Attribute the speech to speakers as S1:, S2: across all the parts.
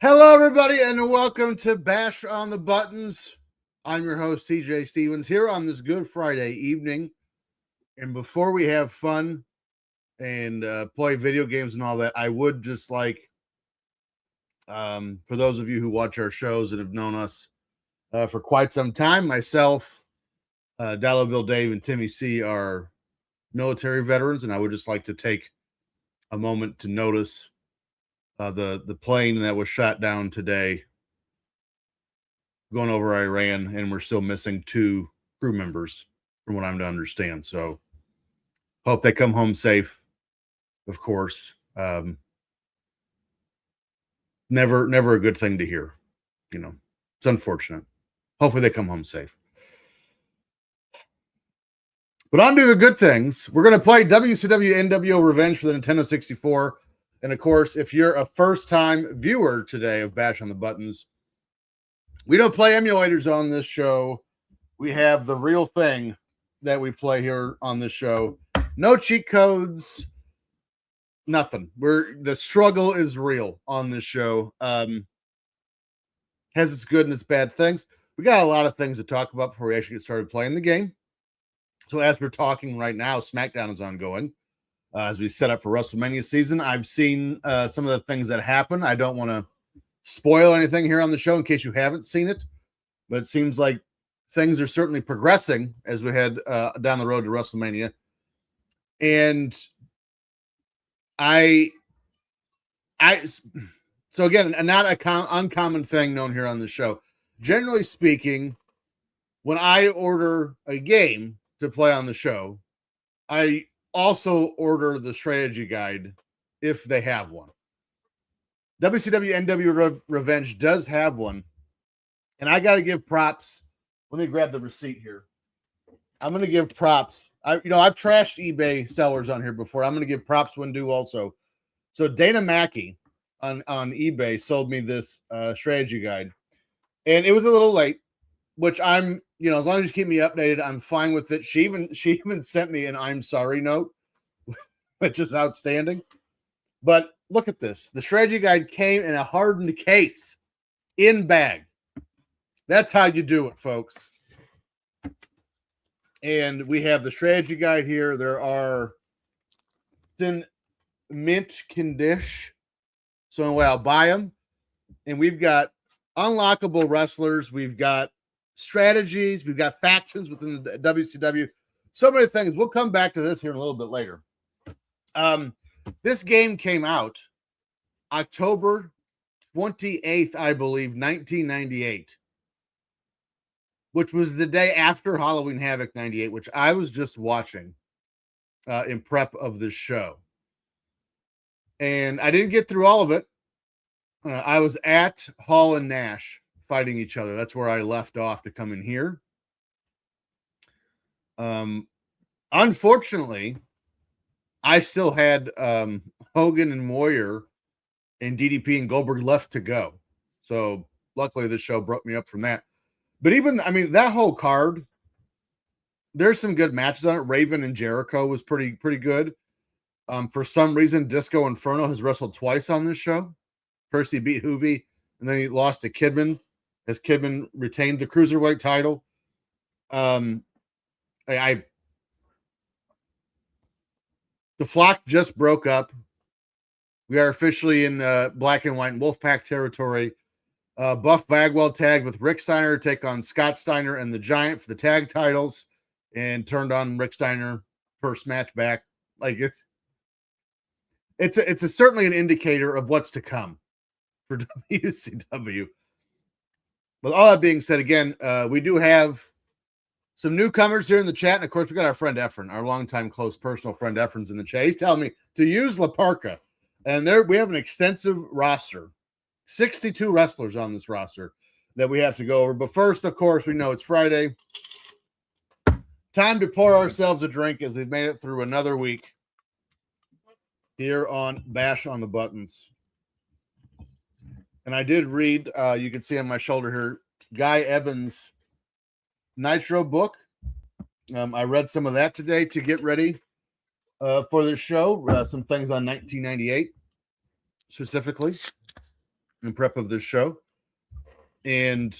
S1: Hello, everybody, and welcome to Bash on the Buttons. I'm your host, TJ Stevens, here on this Good Friday evening. And before we have fun and play video games and all that, I would just like, for those of you who watch our shows and have known us for quite some time, myself, Dollar Bill Dave, and Timmy C are military veterans, and I would just like to take a moment to notice the plane that was shot down today going over Iran, and we're still missing 2 crew members from what I'm to understand. So hope they come home safe, of course. Never a good thing to hear. You know, it's unfortunate. Hopefully they come home safe. But on to the good things. We're going to play WCW nWo Revenge for the Nintendo 64. And of course, if you're a first-time viewer today of Bash on the Buttons, we don't play emulators on this show. We have the real thing that we play here on this show. No cheat codes, nothing. The struggle is real on this show. Has its good and its bad things. We got a lot of things to talk about before we actually get started playing the game. So as we're talking right now, SmackDown is ongoing. As we set up for WrestleMania season, I've seen some of the things that happen. I don't want to spoil anything here on the show in case you haven't seen it, but it seems like things are certainly progressing as we head down the road to WrestleMania. And so again, not an uncommon thing known here on the show. Generally speaking, when I order a game to play on the show, I also order the strategy guide if they have one. WCW nWo Revenge does have one, and I got to give props. Let me grab the receipt here. I'm going to give props. I've trashed eBay sellers on here before. I'm going to give props when due also. So Dana Mackey on eBay sold me this strategy guide, and it was a little late, which I'm, as long as you keep me updated, I'm fine with it. She even sent me an I'm sorry note, which is outstanding. But look at this. The strategy guide came in a hardened case in bag. That's how you do it, folks. And we have the strategy guide here. There are in mint condition. So anyway, I'll buy them. And we've got unlockable wrestlers. We've got strategies. We've got factions within the WCW. So many things. We'll come back to this here in a little bit later. This game came out October 28th, I believe, 1998, which was the day after Halloween Havoc 98, which I was just watching in prep of this show. And I didn't get through all of it. I was at Hall and Nash fighting each other. That's where I left off to come in here. Unfortunately, I still had Hogan and Moyer and DDP and Goldberg left to go. So luckily this show broke me up from that. But even, that whole card, there's some good matches on it. Raven and Jericho was pretty good. For some reason, Disco Inferno has wrestled twice on this show. First he beat Hoovy, and then he lost to Kidman, as Kidman retained the Cruiserweight title. The Flock just broke up. We are officially in Black and White and Wolfpack territory. Buff Bagwell tagged with Rick Steiner to take on Scott Steiner and the Giant for the tag titles, and turned on Rick Steiner first match back. It's certainly an indicator of what's to come for WCW. But all that being said, again, we do have some newcomers here in the chat. And of course, we got our friend Efren, our longtime close personal friend Efren's in the chat. He's telling me to use La Parka. And there we have an extensive roster, 62 wrestlers on this roster that we have to go over. But first, of course, we know it's Friday. Time to pour ourselves a drink as we've made it through another week here on Bash on the Buttons. And I did read, you can see on my shoulder here, Guy Evans' Nitro book. I read some of that today to get ready for this show. Some things on 1998 specifically. in prep of this show. And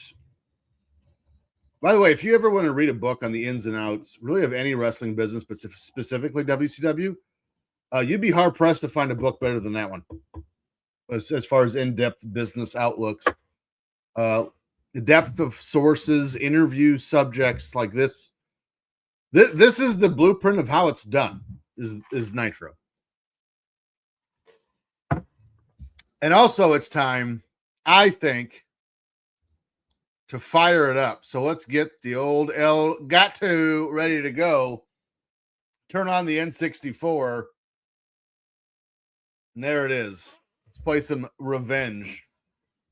S1: by the way, if you ever want to read a book on the ins and outs, really of any wrestling business, but specifically WCW, you'd be hard pressed to find a book better than that one. As far as in-depth business outlooks, the depth of sources, interview subjects like this. This is the blueprint of how it's done. Is Nitro. And also, it's time, I think, to fire it up. So let's get the old Elgato ready to go. Turn on the N64. And there it is. Let's play some Revenge.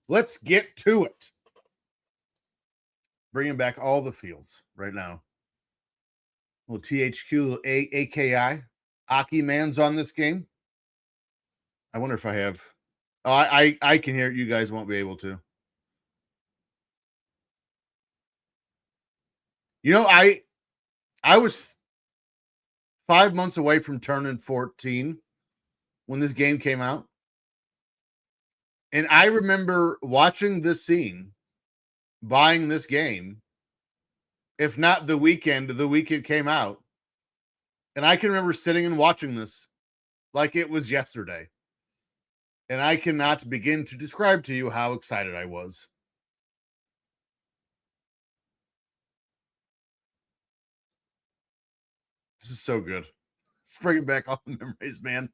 S1: Let's get to it. Bringing back all the feels right now. Little THQ, AKI. Aki Man's on this game. I wonder if I have. Oh, I can hear it. You guys won't be able to. You know, I was 5 months away from turning 14 when this game came out. And I remember watching this scene, buying this game, if not the week it came out. And I can remember sitting and watching this like it was yesterday. And I cannot begin to describe to you how excited I was. This is so good. Let's bring back all the memories, man.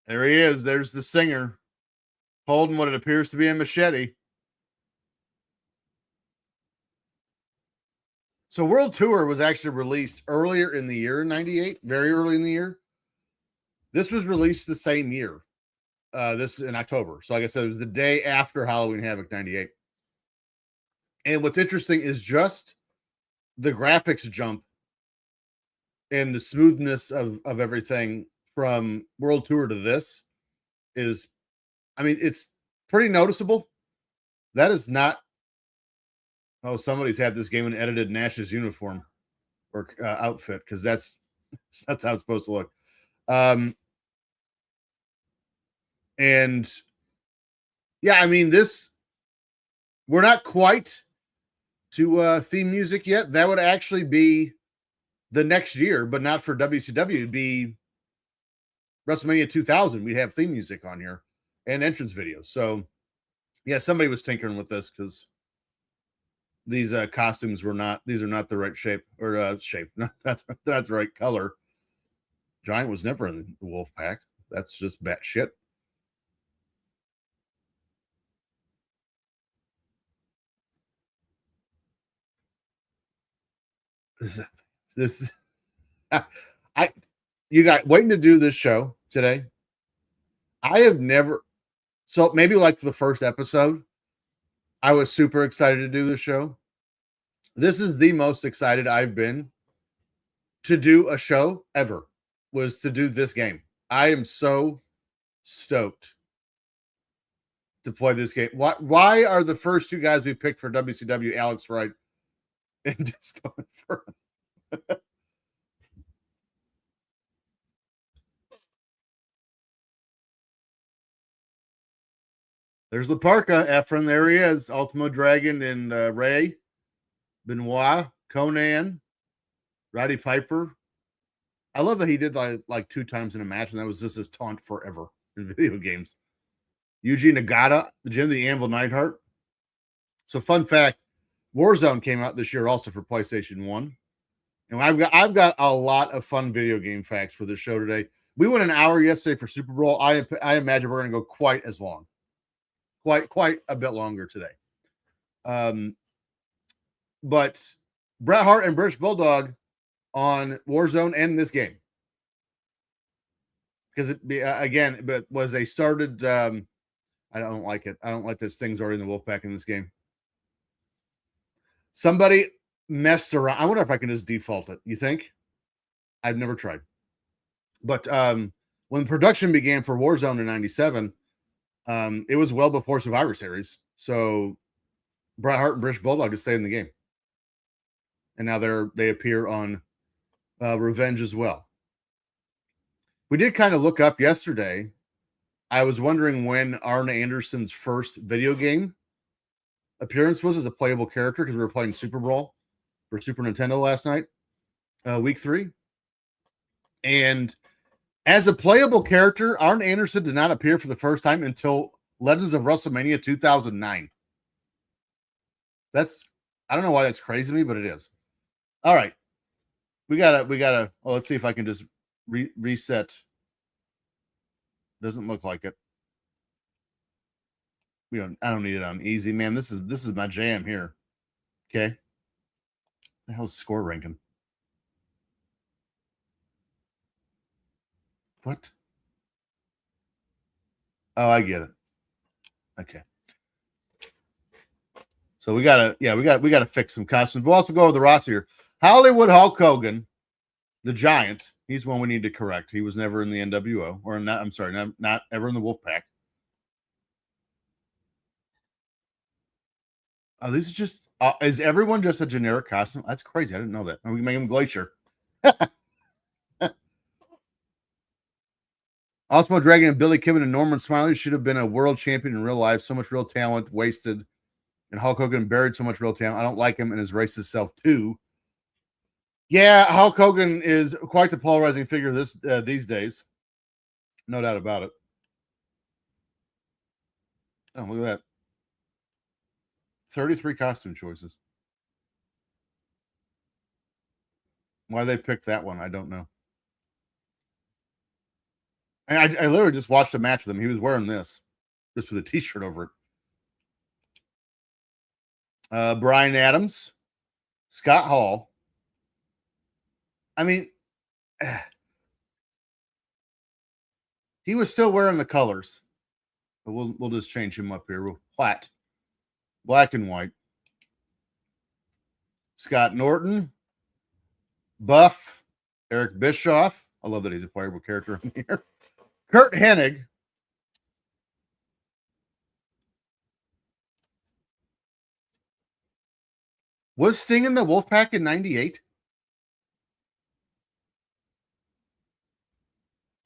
S1: There he is. There's the singer holding what it appears to be a machete. So World Tour was actually released earlier in the year, 98, very early in the year. This was released the same year. This in October. So like I said, it was the day after Halloween Havoc 98. And what's interesting is just the graphics jump and the smoothness of everything from World Tour to this is, I mean, it's pretty noticeable. That is not, oh, somebody's had this game and edited Nash's uniform or outfit, because that's how it's supposed to look. And yeah, I mean, we're not quite to theme music yet. That would actually be the next year, but not for WCW. It'd be WrestleMania 2000. We'd have theme music on here and entrance videos. So yeah, somebody was tinkering with this because these costumes these are not the right shape or shape. That's the right color. Giant was never in the Wolf Pack. That's just batshit. This you got waiting to do this show today. I have never, so maybe like the first episode, I was super excited to do this show. This is the most excited I've been to do a show ever, was to do this game. I am so stoked to play this game. Why are the first two guys we picked for WCW, Alex Wright and Disco Inferno? There's the Parka, Efren. There he is. Ultimo Dragon and Ray, Benoit, Conan, Roddy Piper. I love that he did like 2 times in a match, and that was just his taunt forever in video games. Yuji Nagata, the Jim the Anvil Neidhart. So, fun fact: Warzone came out this year also for PlayStation 1. And I've got a lot of fun video game facts for this show today. We went an hour yesterday for Super Bowl. I imagine we're going to go quite as long. Quite a bit longer today. But Bret Hart and British Bulldog on Warzone and this game. Because it was a started, I don't like it. I don't like this thing's already in the Wolfpack in this game. Somebody messed around. I wonder if I can just default it. You think? I've never tried. But when production began for Warzone in 97, it was well before Survivor Series. So Bret Hart and British Bulldog just stayed in the game. And now they appear on Revenge as well. We did kind of look up yesterday. I was wondering when Arn Anderson's first video game appearance was as a playable character, because we were playing Super Brawl for Super Nintendo last night, week 3. And as a playable character, Arn Anderson did not appear for the first time until Legends of WrestleMania 2009. I don't know why that's crazy to me, but it is. All right. We gotta, well, let's see if I can just reset. Doesn't look like it. I don't need it on easy, man. This is my jam here. Okay. The hell's score ranking? What? Oh, I get it. Okay. So we gotta fix some costumes. We'll also go over the roster here. Hollywood Hulk Hogan, the Giant. He's one we need to correct. He was never in the nWo, or not. I'm sorry, not ever in the Wolfpack. Oh, this is just. Is everyone just a generic costume? That's crazy. I didn't know that. We can make him Glacier. Ultimo Dragon and Billy Kidman and Norman Smiley should have been a world champion in real life. So much real talent wasted. And Hulk Hogan buried so much real talent. I don't like him and his racist self too. Yeah, Hulk Hogan is quite the polarizing figure these days. No doubt about it. Oh, look at that. 33 costume choices. Why they picked that one, I don't know. And I literally just watched a match with him. He was wearing this, just with a t-shirt over it. Brian Adams, Scott Hall. I mean, he was still wearing the colors. But we'll just change him up here. Real flat. Black and white. Scott Norton. Buff. Eric Bischoff. I love that he's a playable character in here. Kurt Hennig. Was Sting in the Wolfpack in 98?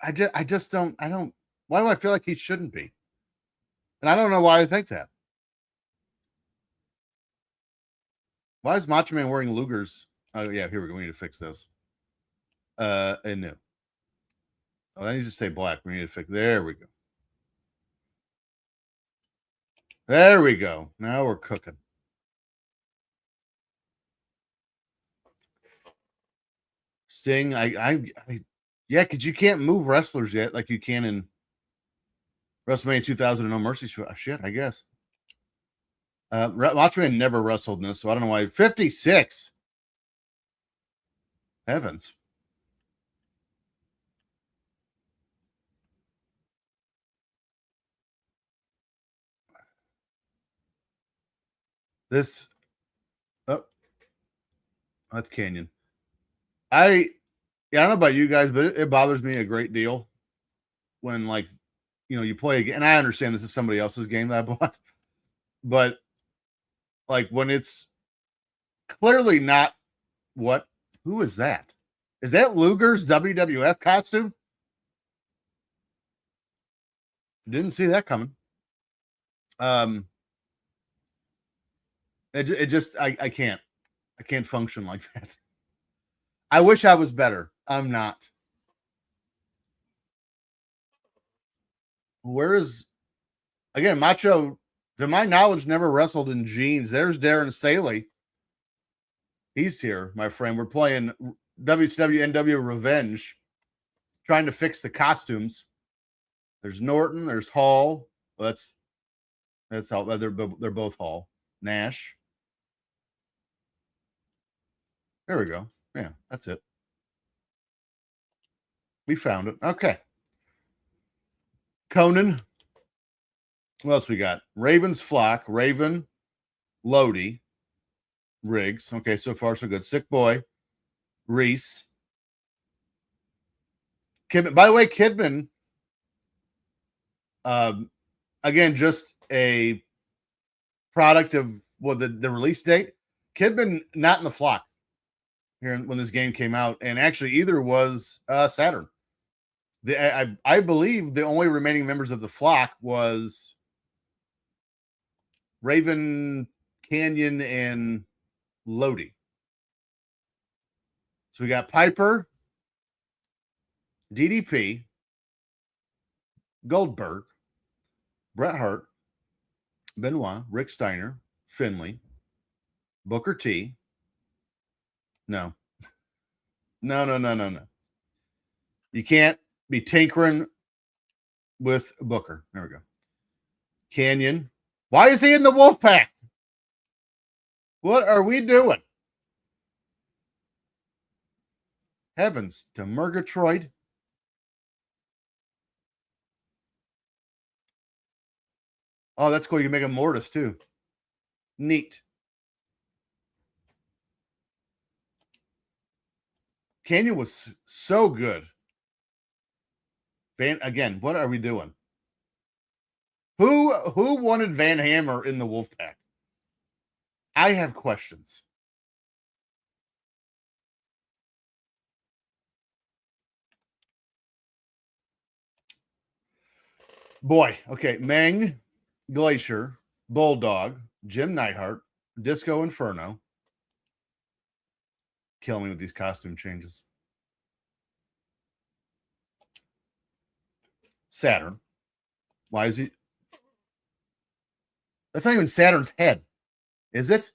S1: I don't. Why do I feel like he shouldn't be? And I don't know why I think that. Why is Macho Man wearing Luger's? Oh, yeah, here we go. We need to fix this. And no. Oh, that needs to stay black. We need to fix. There we go. There we go. Now we're cooking. Sting, yeah, because you can't move wrestlers yet like you can in WrestleMania 2000 and No Mercy. Shit, I guess. Macho Man never wrestled in this, so I don't know why. 56. Heavens. This. Oh, that's Canyon. I don't know about you guys, but it bothers me a great deal when, like, you play again. And I understand this is somebody else's game that I bought, but like when it's clearly not who is that? Is that Luger's WWF costume? Didn't see that coming. It just I can't function like that. I wish I was better. I'm not. Where is, again, Macho, to my knowledge, never wrestled in jeans. There's Darren Saley. He's here, my friend. We're playing WCW NWO Revenge, trying to fix the costumes. There's Norton. There's Hall. Well, that's how they're both Hall. Nash. There we go. Yeah, that's it. We found it. Okay. Conan. What else we got? Raven's Flock, Raven, Lodi, Riggs. Okay, so far so good. Sick Boy, Reese. Kidman. By the way, Kidman, again, just a product of the release date. Kidman not in the flock here when this game came out, and actually either was Saturn. I believe the only remaining members of the flock was Raven, Canyon, and Lodi. So we got Piper, DDP, Goldberg, Bret Hart, Benoit, Rick Steiner, Finley, Booker T. No. No. You can't be tinkering with Booker. There we go. Canyon. Why is he in the wolf pack? What are we doing? Heavens to Murgatroyd. Oh, that's cool. You can make a Mortis too. Neat. Canyon was so good. Again, what are we doing? Who wanted Van Hammer in the Wolfpack? I have questions. Boy, okay. Meng, Glacier, Bulldog, Jim Neidhart, Disco Inferno. Kill me with these costume changes. Saturn. Why is he? That's not even Saturn's head. Is it?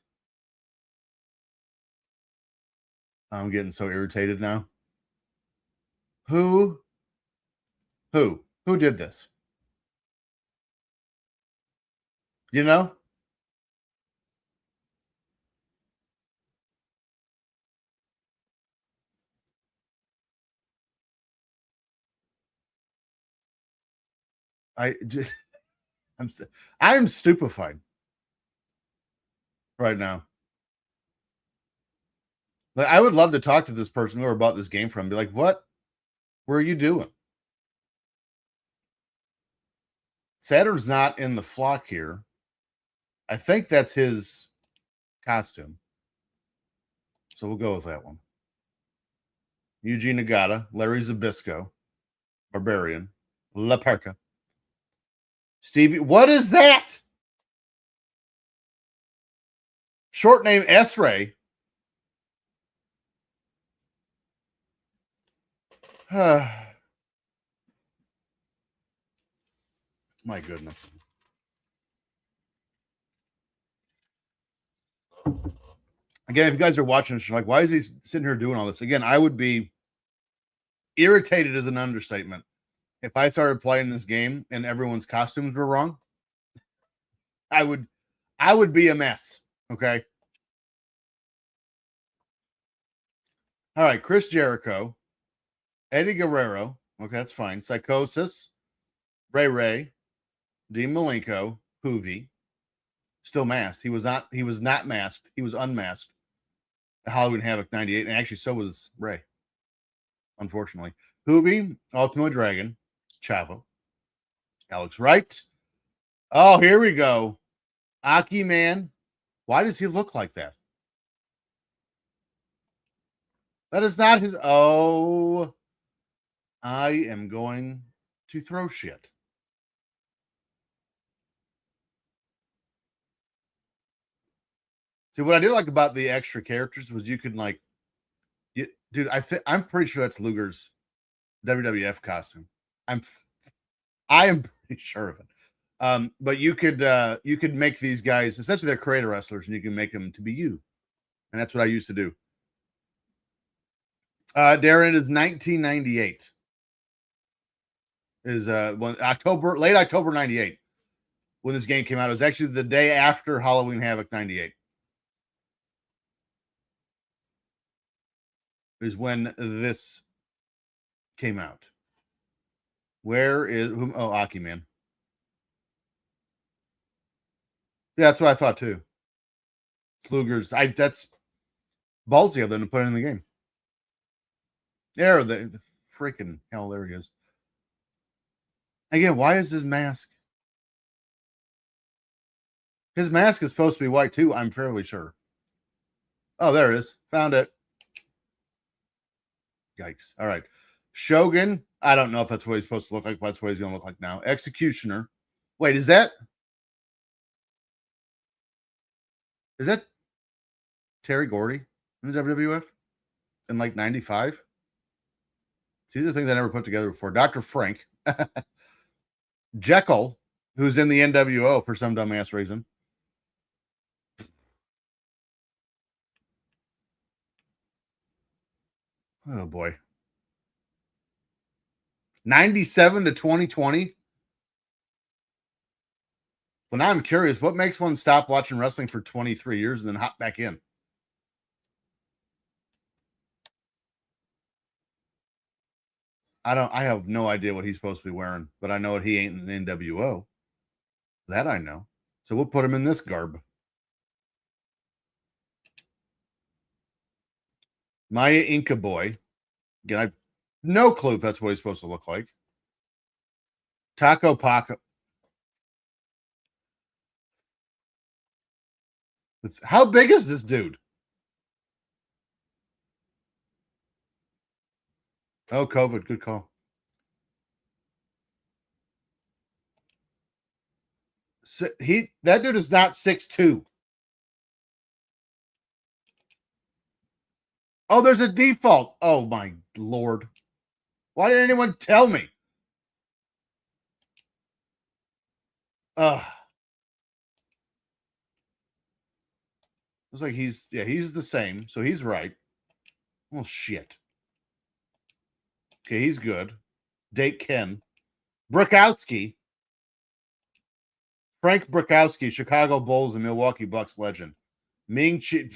S1: I'm getting so irritated now. Who did this? You know? I'm stupefied right now. Like, I would love to talk to this person who bought this game from. Be like, what were you doing? Saturn's not in the flock here. I think that's his costume. So we'll go with that one. Eugene Nagata, Larry Zbyszko, Barbarian, La Perca. Stevie, what is that? Short name S-Ray. My goodness. Again, if you guys are watching this, you're like, why is he sitting here doing all this? Again, I would be irritated as an understatement if I started playing this game and everyone's costumes were wrong. I would be a mess. Okay. All right. Chris Jericho, Eddie Guerrero. Okay, that's fine. Psychosis, Ray, Dean Malenko, Hoovy. Still masked. He was not masked. He was unmasked. Halloween Havoc 98. And actually, so was Ray. Unfortunately. Hoovy, Ultimo Dragon, Chavo, Alex Wright. Oh, here we go. Aki Man. Why does he look like that? That is not his. Oh, I am going to throw shit. See, what I did like about the extra characters was you could dude. I'm pretty sure that's Luger's WWF costume. I am pretty sure of it. But you could make these guys essentially they're creator wrestlers, and you can make them to be you, and that's what I used to do. Darren, is 1998. Is late October 98 when this game came out. It was actually the day after Halloween Havoc 98. Is when this came out. Where is Aki Man? Yeah, that's what I thought too. Luger's. That's ballsy of them to put it in the game. There, the freaking hell, there he is. Again, why is his mask? His mask is supposed to be white too, I'm fairly sure. Oh, there it is. Found it. Yikes. All right. Shogun, I don't know if that's what he's supposed to look like, but that's what he's going to look like now. Executioner. Wait, is that Terry Gordy in the WWF in like 95? These are things I never put together before. Dr. Frank. Jekyll, who's in the NWO for some dumbass reason. Oh boy. 97 to 2020. Well, now I'm curious, what makes one stop watching wrestling for 23 years and then hop back in? I have no idea what he's supposed to be wearing, but I know he ain't in the NWO. That I know. So we'll put him in this garb. Maya Inca Boy. Again, I have no clue if that's what he's supposed to look like. Taco Paco. How big is this dude? Oh, COVID. Good call. That dude is not 6'2". Oh, there's a default. Oh my Lord. Why didn't anyone tell me? It's like he's the same, so he's right. Well, shit. Okay, he's good. Date Ken. Brukowski. Frank Brukowski, Chicago Bulls and Milwaukee Bucks legend. Ming Chi.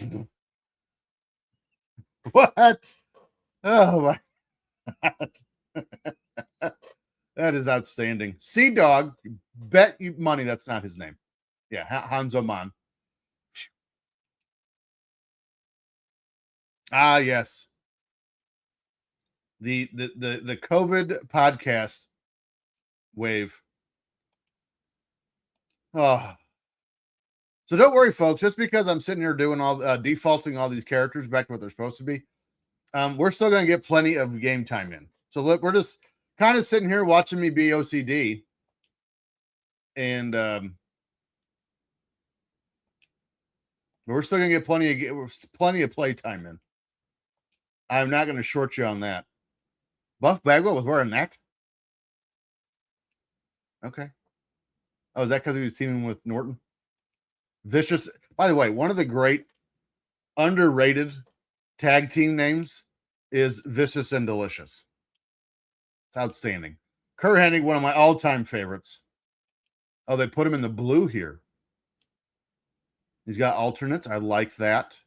S1: What? Oh my God. That is outstanding. Sea Dog, bet you money that's not his name. Yeah, Hanzo Man. Ah, yes. The COVID podcast wave. Oh. So don't worry, folks. Just because I'm sitting here doing all defaulting all these characters back to what they're supposed to be, we're still going to get plenty of game time in. So look, we're just kind of sitting here watching me be OCD, and we're still going to get plenty of play time in. I'm not going to short you on that. Buff Bagwell was wearing that. Okay. Oh, is that because he was teaming with Norton? Vicious. By the way, one of the great underrated tag team names is Vicious and Delicious. It's outstanding. Kurt Hennig, one of my all-time favorites. Oh, they put him in the blue here. He's got alternates. I like that.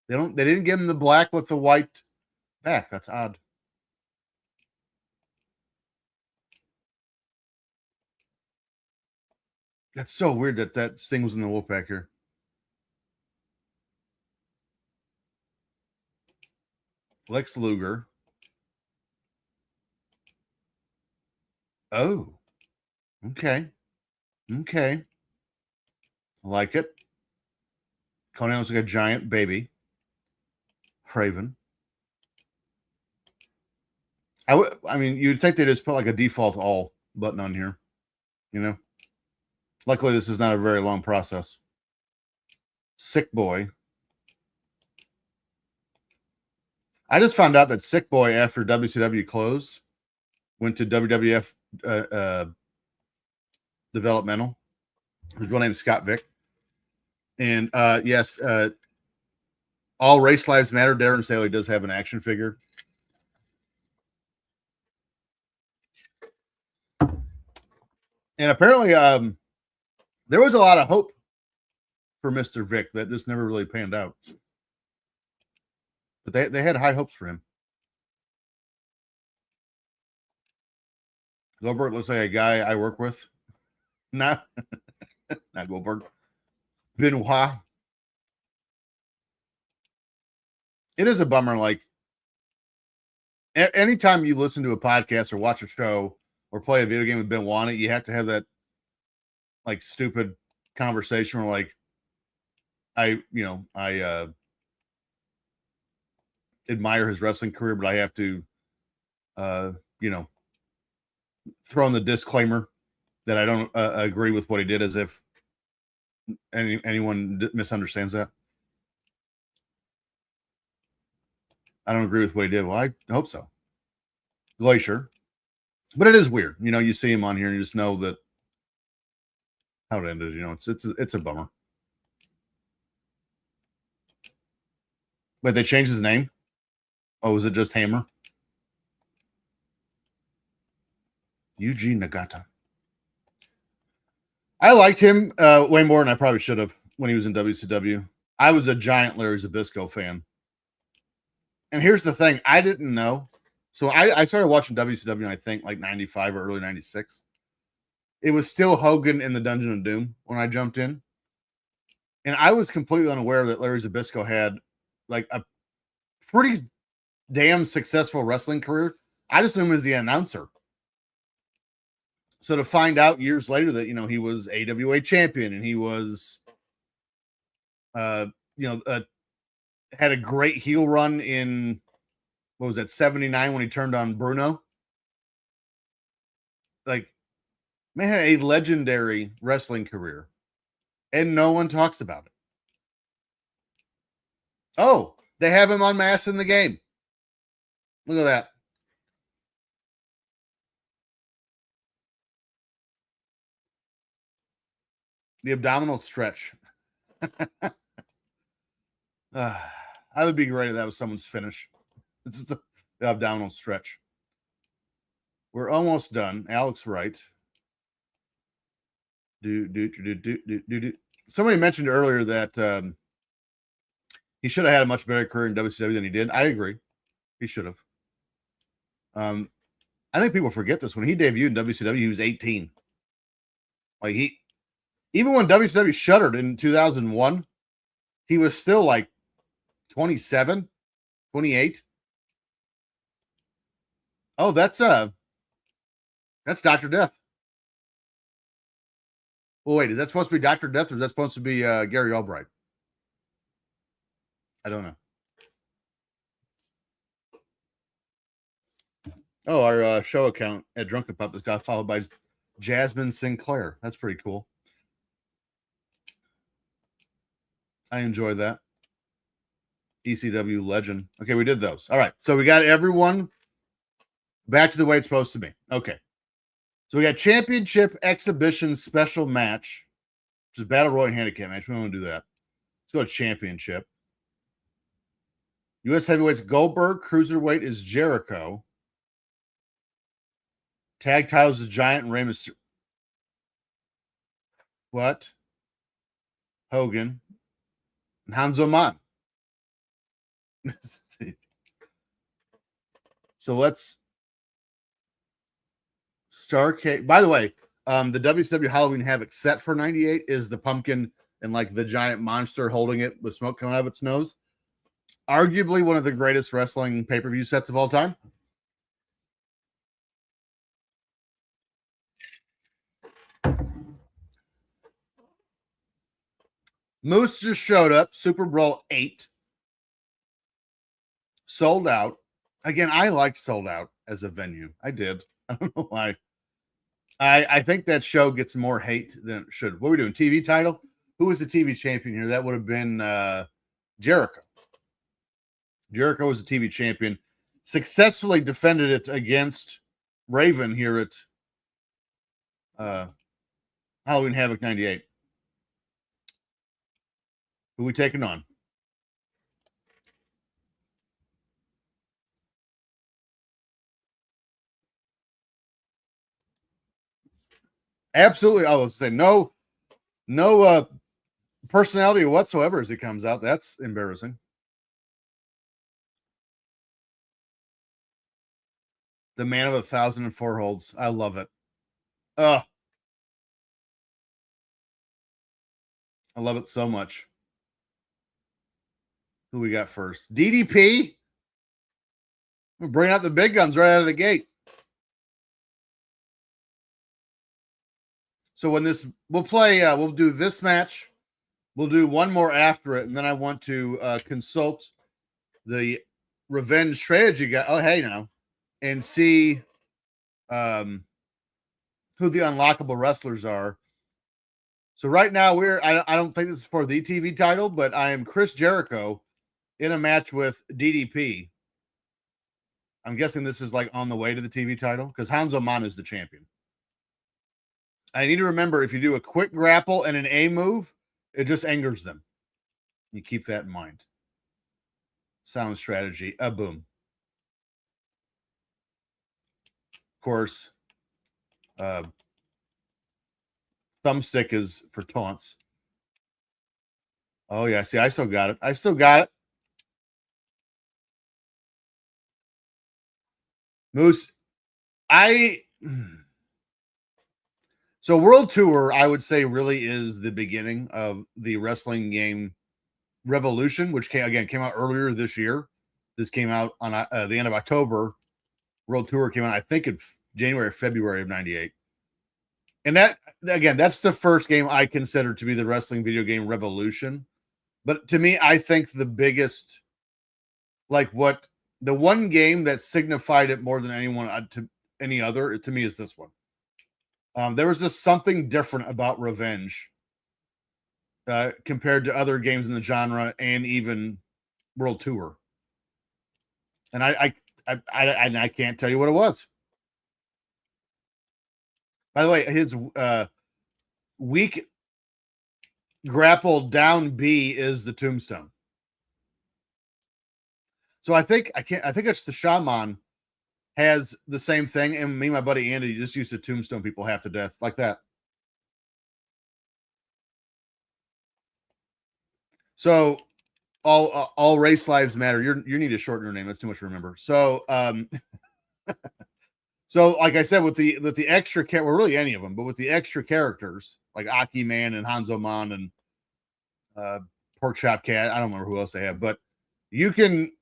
S1: They didn't give him the black with the white back. That's odd. That's so weird that Sting was in the Wolfpack here. Lex Luger. Oh. Okay. Okay. I like it. Conan looks like a giant baby. Craven. I mean, you'd think they just put like a default all button on here, you know? Luckily, this is not a very long process. Sick Boy. I just found out that Sick Boy, after WCW closed, went to WWF Developmental. His real name is Scott Vick. And yes, All Race Lives Matter. Darren Staley does have an action figure. And apparently, there was a lot of hope for Mr. Vick that just never really panned out. But they had high hopes for him. Goldberg looks like a guy I work with. Not Goldberg. Benoit. It is a bummer. Like, anytime you listen to a podcast or watch a show or play a video game with Benoit, you have to have that like stupid conversation where like I admire his wrestling career, but I have to throwing the disclaimer that I don't agree with what he did, as if anyone misunderstands that. I don't agree with what he did. Well, I hope so. Glacier. But it is weird. You know, you see him on here and you just know that how it ended. You know, it's a bummer. Wait, they changed his name? Oh, was it just Hammer? Yuji Nagata. I liked him way more than I probably should have when he was in WCW. I was a giant Larry Zbyszko fan. And here's the thing. I didn't know. So I started watching WCW, I think, like 95 or early 96. It was still Hogan in the Dungeon of Doom when I jumped in. And I was completely unaware that Larry Zbyszko had like a pretty damn successful wrestling career. I just knew him as the announcer. So to find out years later that, you know, he was AWA champion and he was, had a great heel run in, what was that, 79 when he turned on Bruno. Like, man had a legendary wrestling career and no one talks about it. Oh, they have him on Mass in the Game. Look at that. The abdominal stretch. I would be great if that was someone's finish. It's just the abdominal stretch. We're almost done. Alex Wright. Somebody mentioned earlier that he should have had a much better career in WCW than he did. I agree. He should have. I think people forget this. When he debuted in WCW, he was 18. Like even when WCW shuttered in 2001, he was still like 27, 28. Oh, that's Dr. Death. Well, wait, is that supposed to be Dr. Death or is that supposed to be Gary Albright? I don't know. Oh, our show account at Drunken Pup has got followed by Jasmine Sinclair. That's pretty cool. I enjoy that. ECW legend. Okay, we did those. All right, so we got everyone back to the way it's supposed to be. Okay, so we got championship exhibition special match, which is Battle Royal handicap match. We don't want to do that. Let's go to championship. U.S. heavyweights Goldberg. Cruiserweight is Jericho. Tag titles is Giant and Rey Mysterio. What? Hogan. And Hanzo Man. So let's Starcade. By the way, the WCW Halloween Havoc set for 98 is the pumpkin and like the giant monster holding it with smoke coming out of its nose. Arguably one of the greatest wrestling pay-per-view sets of all time. Moose just showed up. Super Bowl 8. Sold out. Again, I liked Sold Out as a venue. I did. I don't know why. I think that show gets more hate than it should. What are we doing? TV title? Who was the TV champion here? That would have been Jericho. Jericho was the TV champion. Successfully defended it against Raven here at Halloween Havoc 98. Who we taking on? Absolutely. I would say no personality whatsoever as it comes out. That's embarrassing. The man of 1,004 holds. I love it. I love it so much. Who we got first? DDP. We'll bring out the big guns right out of the gate. So when this, we'll do this match. We'll do one more after it. And then I want to consult the Revenge strategy guy. Oh, hey, now. And see who the unlockable wrestlers are. So right now I don't think this is for the TV title, but I am Chris Jericho in a match with DDP. I'm guessing this is like on the way to the TV title because Hanzo Man is the champion. I need to remember if you do a quick grapple and an A move, it just angers them. You keep that in mind. Sound strategy. Boom. Of course, thumbstick is for taunts. Oh, yeah. See, I still got it. I still got it. Moose, so World Tour, I would say, really is the beginning of the wrestling game revolution, which came out earlier this year. This came out on the end of October. World Tour came out, I think, in January or February of '98. And that, again, that's the first game I consider to be the wrestling video game revolution. But to me, I think the biggest, the one game that signified it more than anyone to any other, to me, is this one. There was just something different about Revenge compared to other games in the genre and even World Tour. And I can't tell you what it was. By the way, his weak grapple down B is the tombstone. So I think it's the Shaman has the same thing, and me and my buddy Andy just used to tombstone people half to death like that. So all race lives matter. You need to shorten your name. That's too much to remember. So so like I said, with the extra well, really any of them, but with the extra characters like Aki Man and Hanzo Man and Pork Chop Cat, I don't remember who else they have, but you can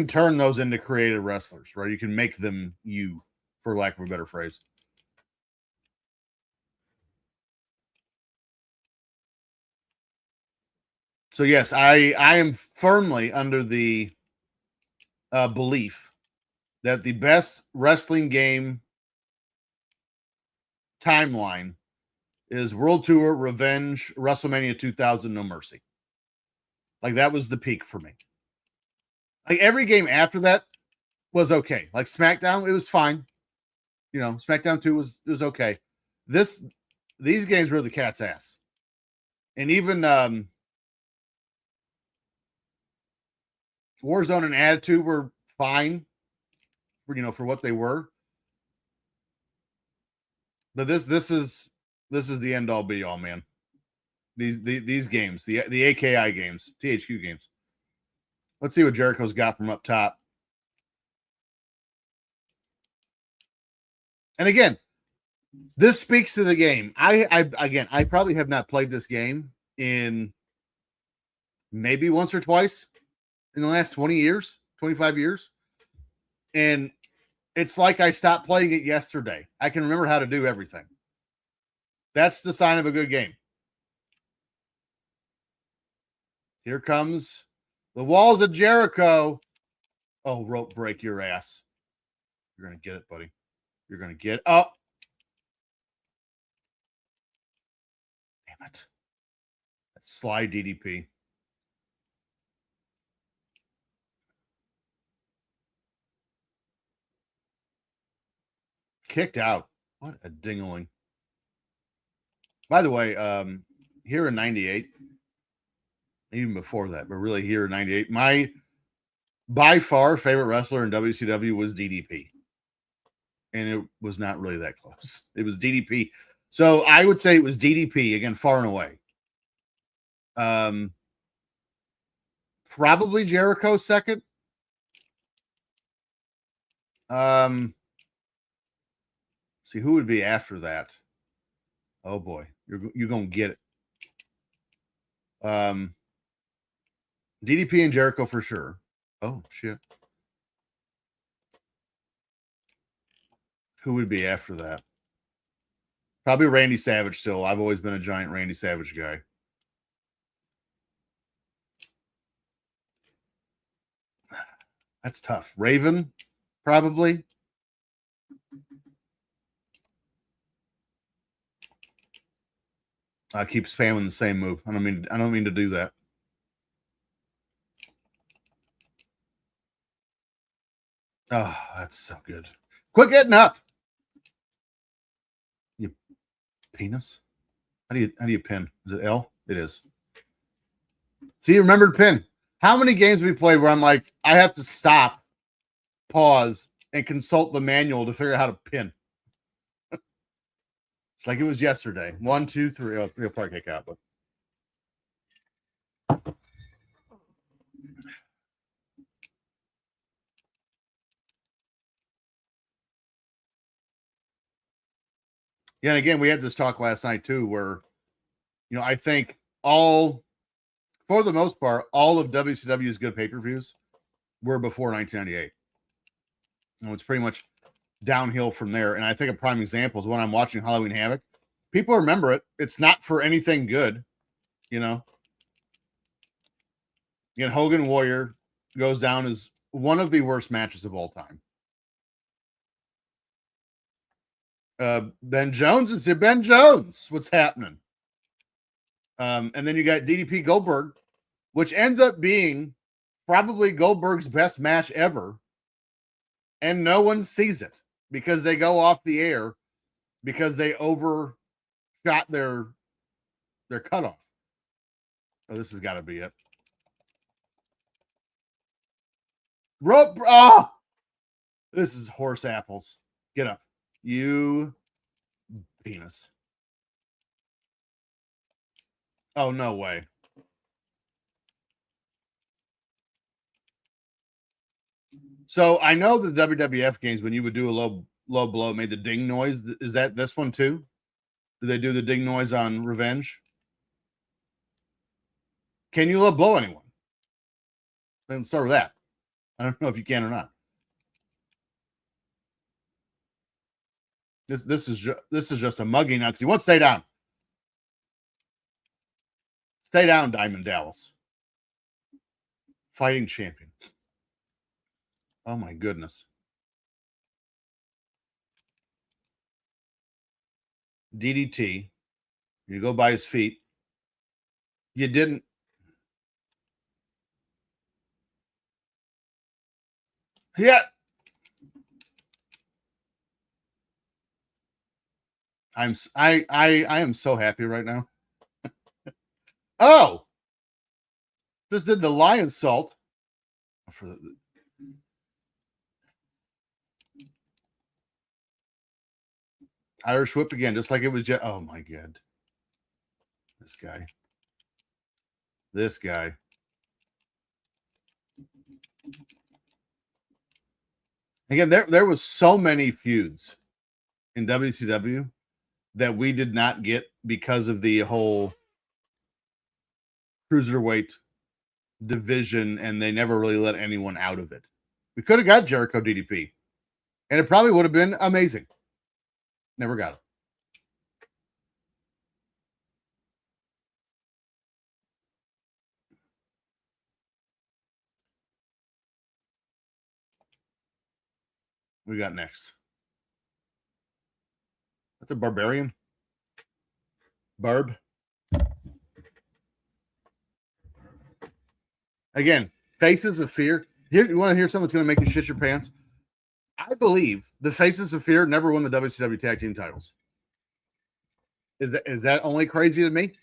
S1: turn those into creative wrestlers, right? You can make them you, for lack of a better phrase. So yes, I am firmly under the belief that the best wrestling game timeline is World Tour, Revenge, WrestleMania 2000, No Mercy. Like that was the peak for me. Like every game after that was okay. Like SmackDown, it was fine. You know, SmackDown 2 was okay. These games were the cat's ass. And even Warzone and Attitude were fine for what they were. But this is the end all be all, man. These games, the AKI games, THQ games. Let's see what Jericho's got from up top. And again, this speaks to the game. I probably have not played this game in maybe once or twice in the last 20 years, 25 years. And it's like I stopped playing it yesterday. I can remember how to do everything. That's the sign of a good game. Here comes the Walls of Jericho. Oh, rope break your ass. You're going to get it, buddy. You're going to get up. Damn it. That's slide DDP. Kicked out. What a dingling. By the way, here in 98, even before that, but really here in 98, my by far favorite wrestler in WCW was DDP. And it was not really that close. It was DDP. So I would say it was DDP, again, far and away. Probably Jericho second. See who would be after that. Oh boy, you're gonna get it. DDP and Jericho for sure. Oh shit. Who would be after that? Probably Randy Savage still. I've always been a giant Randy Savage guy. That's tough. Raven, probably. I keep spamming the same move. I don't mean to do that. Oh, that's so good. Quit getting up. You penis. How do you pin? Is it L? It is. See, you remembered pin. How many games have we played where I'm like, I have to stop, pause, and consult the manual to figure out how to pin? It's like it was yesterday. 1, 2, 3. Oh, real park kick out, but yeah, and again, we had this talk last night too, where I think for the most part, all of WCW's good pay-per-views were before 1998. It's pretty much downhill from there. And I think a prime example is when I'm watching Halloween Havoc. People remember it. It's not for anything good, Again, Hogan Warrior goes down as one of the worst matches of all time. Ben Jones is Ben Jones. What's happening? And then you got DDP Goldberg, which ends up being probably Goldberg's best match ever. And no one sees it because they go off the air because they overshot their cutoff. Oh, this has got to be it. Rope. Oh, this is horse apples. Get up. You penis. Oh, no way. So I know the WWF games, when you would do a low blow, made the ding noise. Is that this one too? Do they do the ding noise on Revenge? Can you low blow anyone? Let's start with that. I don't know if you can or not. This is just a mugging now because he won't stay down. Stay down, Diamond Dallas. Fighting champion. Oh my goodness. DDT. You go by his feet. You didn't. Yeah. I am so happy right now. Oh, just did the lion salt for the Irish whip again, just like it was. Oh my god, this guy. Again, there was so many feuds in WCW that we did not get because of the whole cruiserweight division, and they never really let anyone out of it. We could have got Jericho DDP, and it probably would have been amazing. Never got it. We got next. That's a barbarian. Barb. Again, Faces of Fear. Here, you want to hear something that's going to make you shit your pants? I believe the Faces of Fear never won the WCW tag team titles. Is that only crazy to me?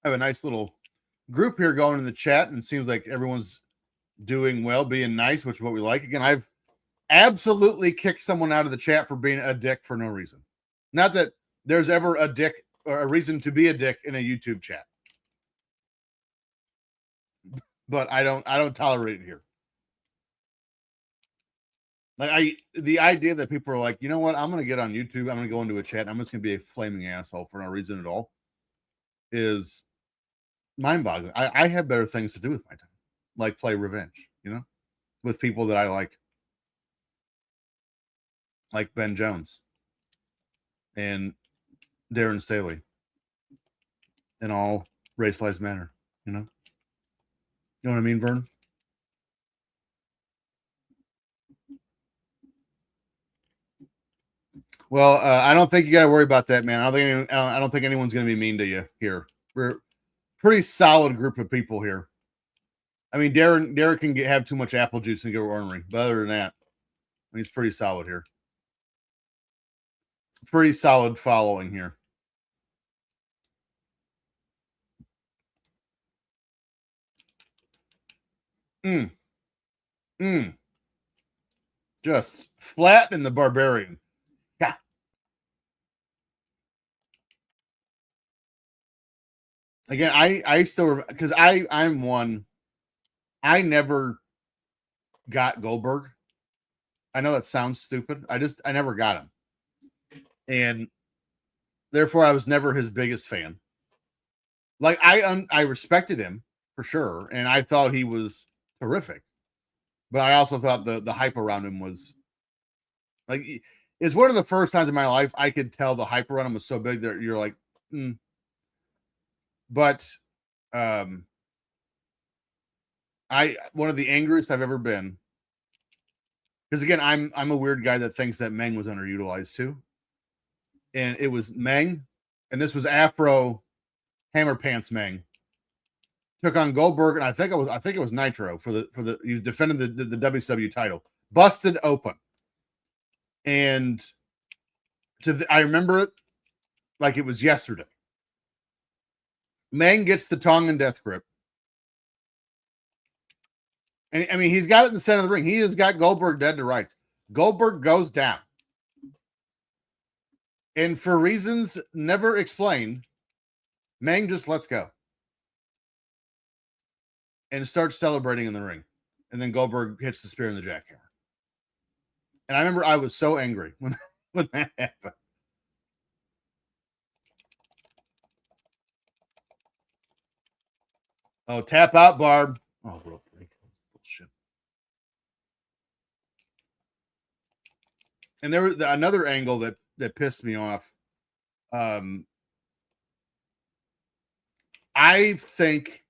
S1: I have a nice little group here going in the chat, and it seems like everyone's doing well, being nice, which is what we like. Again, I've absolutely kicked someone out of the chat for being a dick for no reason. Not that there's ever a dick or a reason to be a dick in a YouTube chat, but I don't tolerate it here. Like the idea that people are like, you know what, I'm going to get on YouTube, I'm going to go into a chat, I'm just going to be a flaming asshole for no reason at all, is mind-boggling. I have better things to do with my time, like play Revenge, with people that I like Ben Jones and Darren Staley and all Race Lives Matter, You know what I mean, Vern? Well, I don't think you got to worry about that, man. I don't think anyone's going to be mean to you here. We're a pretty solid group of people here. I mean, Derek can have too much apple juice and get ornery, but other than that, he's pretty solid here. Pretty solid following here. Just flat in the Barbarian. Yeah. Again, I still, because I'm one. I never got Goldberg. I know that sounds stupid. I never got him, and therefore I was never his biggest fan. Like I respected him for sure, and I thought he was terrific, but I also thought the hype around him was like, it's one of the first times in my life I could tell the hype around him was so big that you're like, But one of the angriest I've ever been, because again, I'm a weird guy that thinks that Meng was underutilized too, and it was Meng, and this was Afro Hammer Pants Meng took on Goldberg, and I think it was Nitro for the he defended the WCW title, busted open, and I remember it like it was yesterday. Meng gets the Tongan death grip. And I mean, he's got it in the center of the ring. He has got Goldberg dead to rights. Goldberg goes down. And for reasons never explained, Meng just lets go. And starts celebrating in the ring. And then Goldberg hits the spear in the jackhammer. And I remember I was so angry when that happened. Oh, tap out, Barb. Oh, real quick. Bullshit. And there was another angle that pissed me off. I think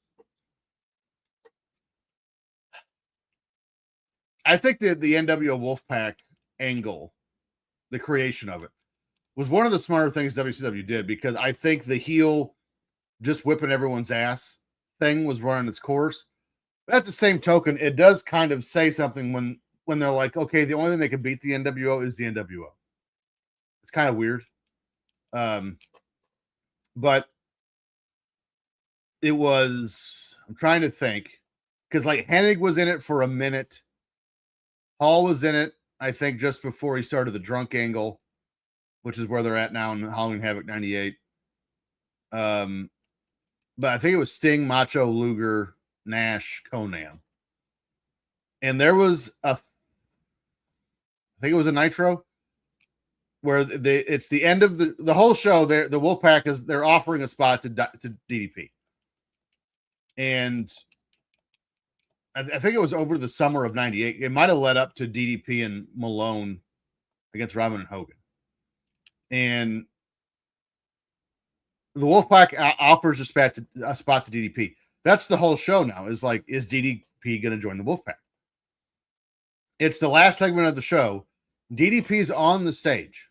S1: that the nWo Wolfpack angle, the creation of it, was one of the smarter things WCW did, because I think the heel just whipping everyone's ass thing was running its course. But at the same token, it does kind of say something when they're like, okay, the only thing that can beat the nWo is the nWo. It's kind of weird. But it was, I'm trying to think, because like Hennig was in it for a minute. Hall was in it, I think, just before he started the drunk angle, which is where they're at now in Halloween Havoc 98. But I think it was Sting, Macho, Luger, Nash, Conan. And there was I think it was a Nitro, where it's the end of the whole show. The Wolfpack they're offering a spot to DDP. And I think it was over the summer of 98. It might have led up to DDP and Malone against Robin and Hogan. And the Wolfpack offers a spot to DDP. That's the whole show now, is like, is DDP going to join the Wolfpack? It's the last segment of the show. DDP's on the stage.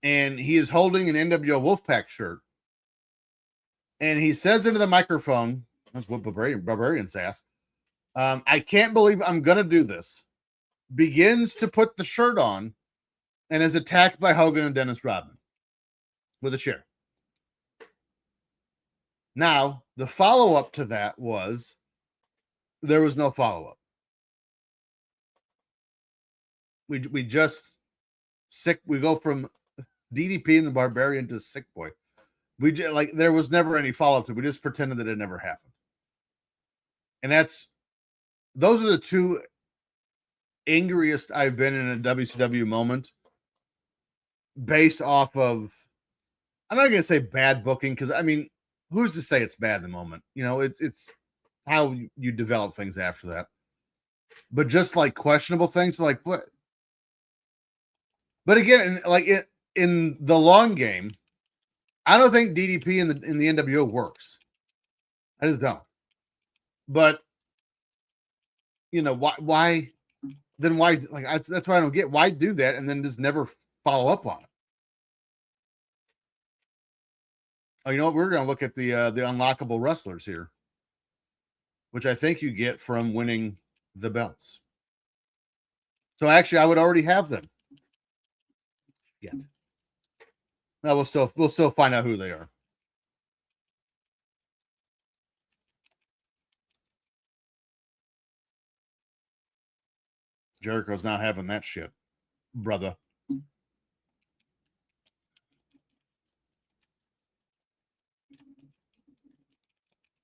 S1: And he is holding an nWo Wolfpack shirt. And he says into the microphone, that's what Barbarian's ass, I can't believe I'm going to do this. Begins to put the shirt on and is attacked by Hogan and Dennis Rodman with a chair. Now, the follow-up to that was, there was no follow-up. We go from DDP and the Barbarian to Sick Boy. There was never any follow-up to it. We just pretended that it never happened. And those are the two angriest I've been in a WCW moment, based off of, I'm not going to say bad booking, because I mean, who's to say it's bad in the moment? You know, it's how you develop things after that. But just like questionable things, like what? But again, in the long game, I don't think DDP in the nWo works. I just don't. But why then why like that's why I don't get why do that and then just never follow up on it. Oh, you know what? We're gonna look at the unlockable wrestlers here, which I think you get from winning the belts. So actually I would already have them. Yet. No, we'll still find out who they are. Jericho's not having that shit, brother.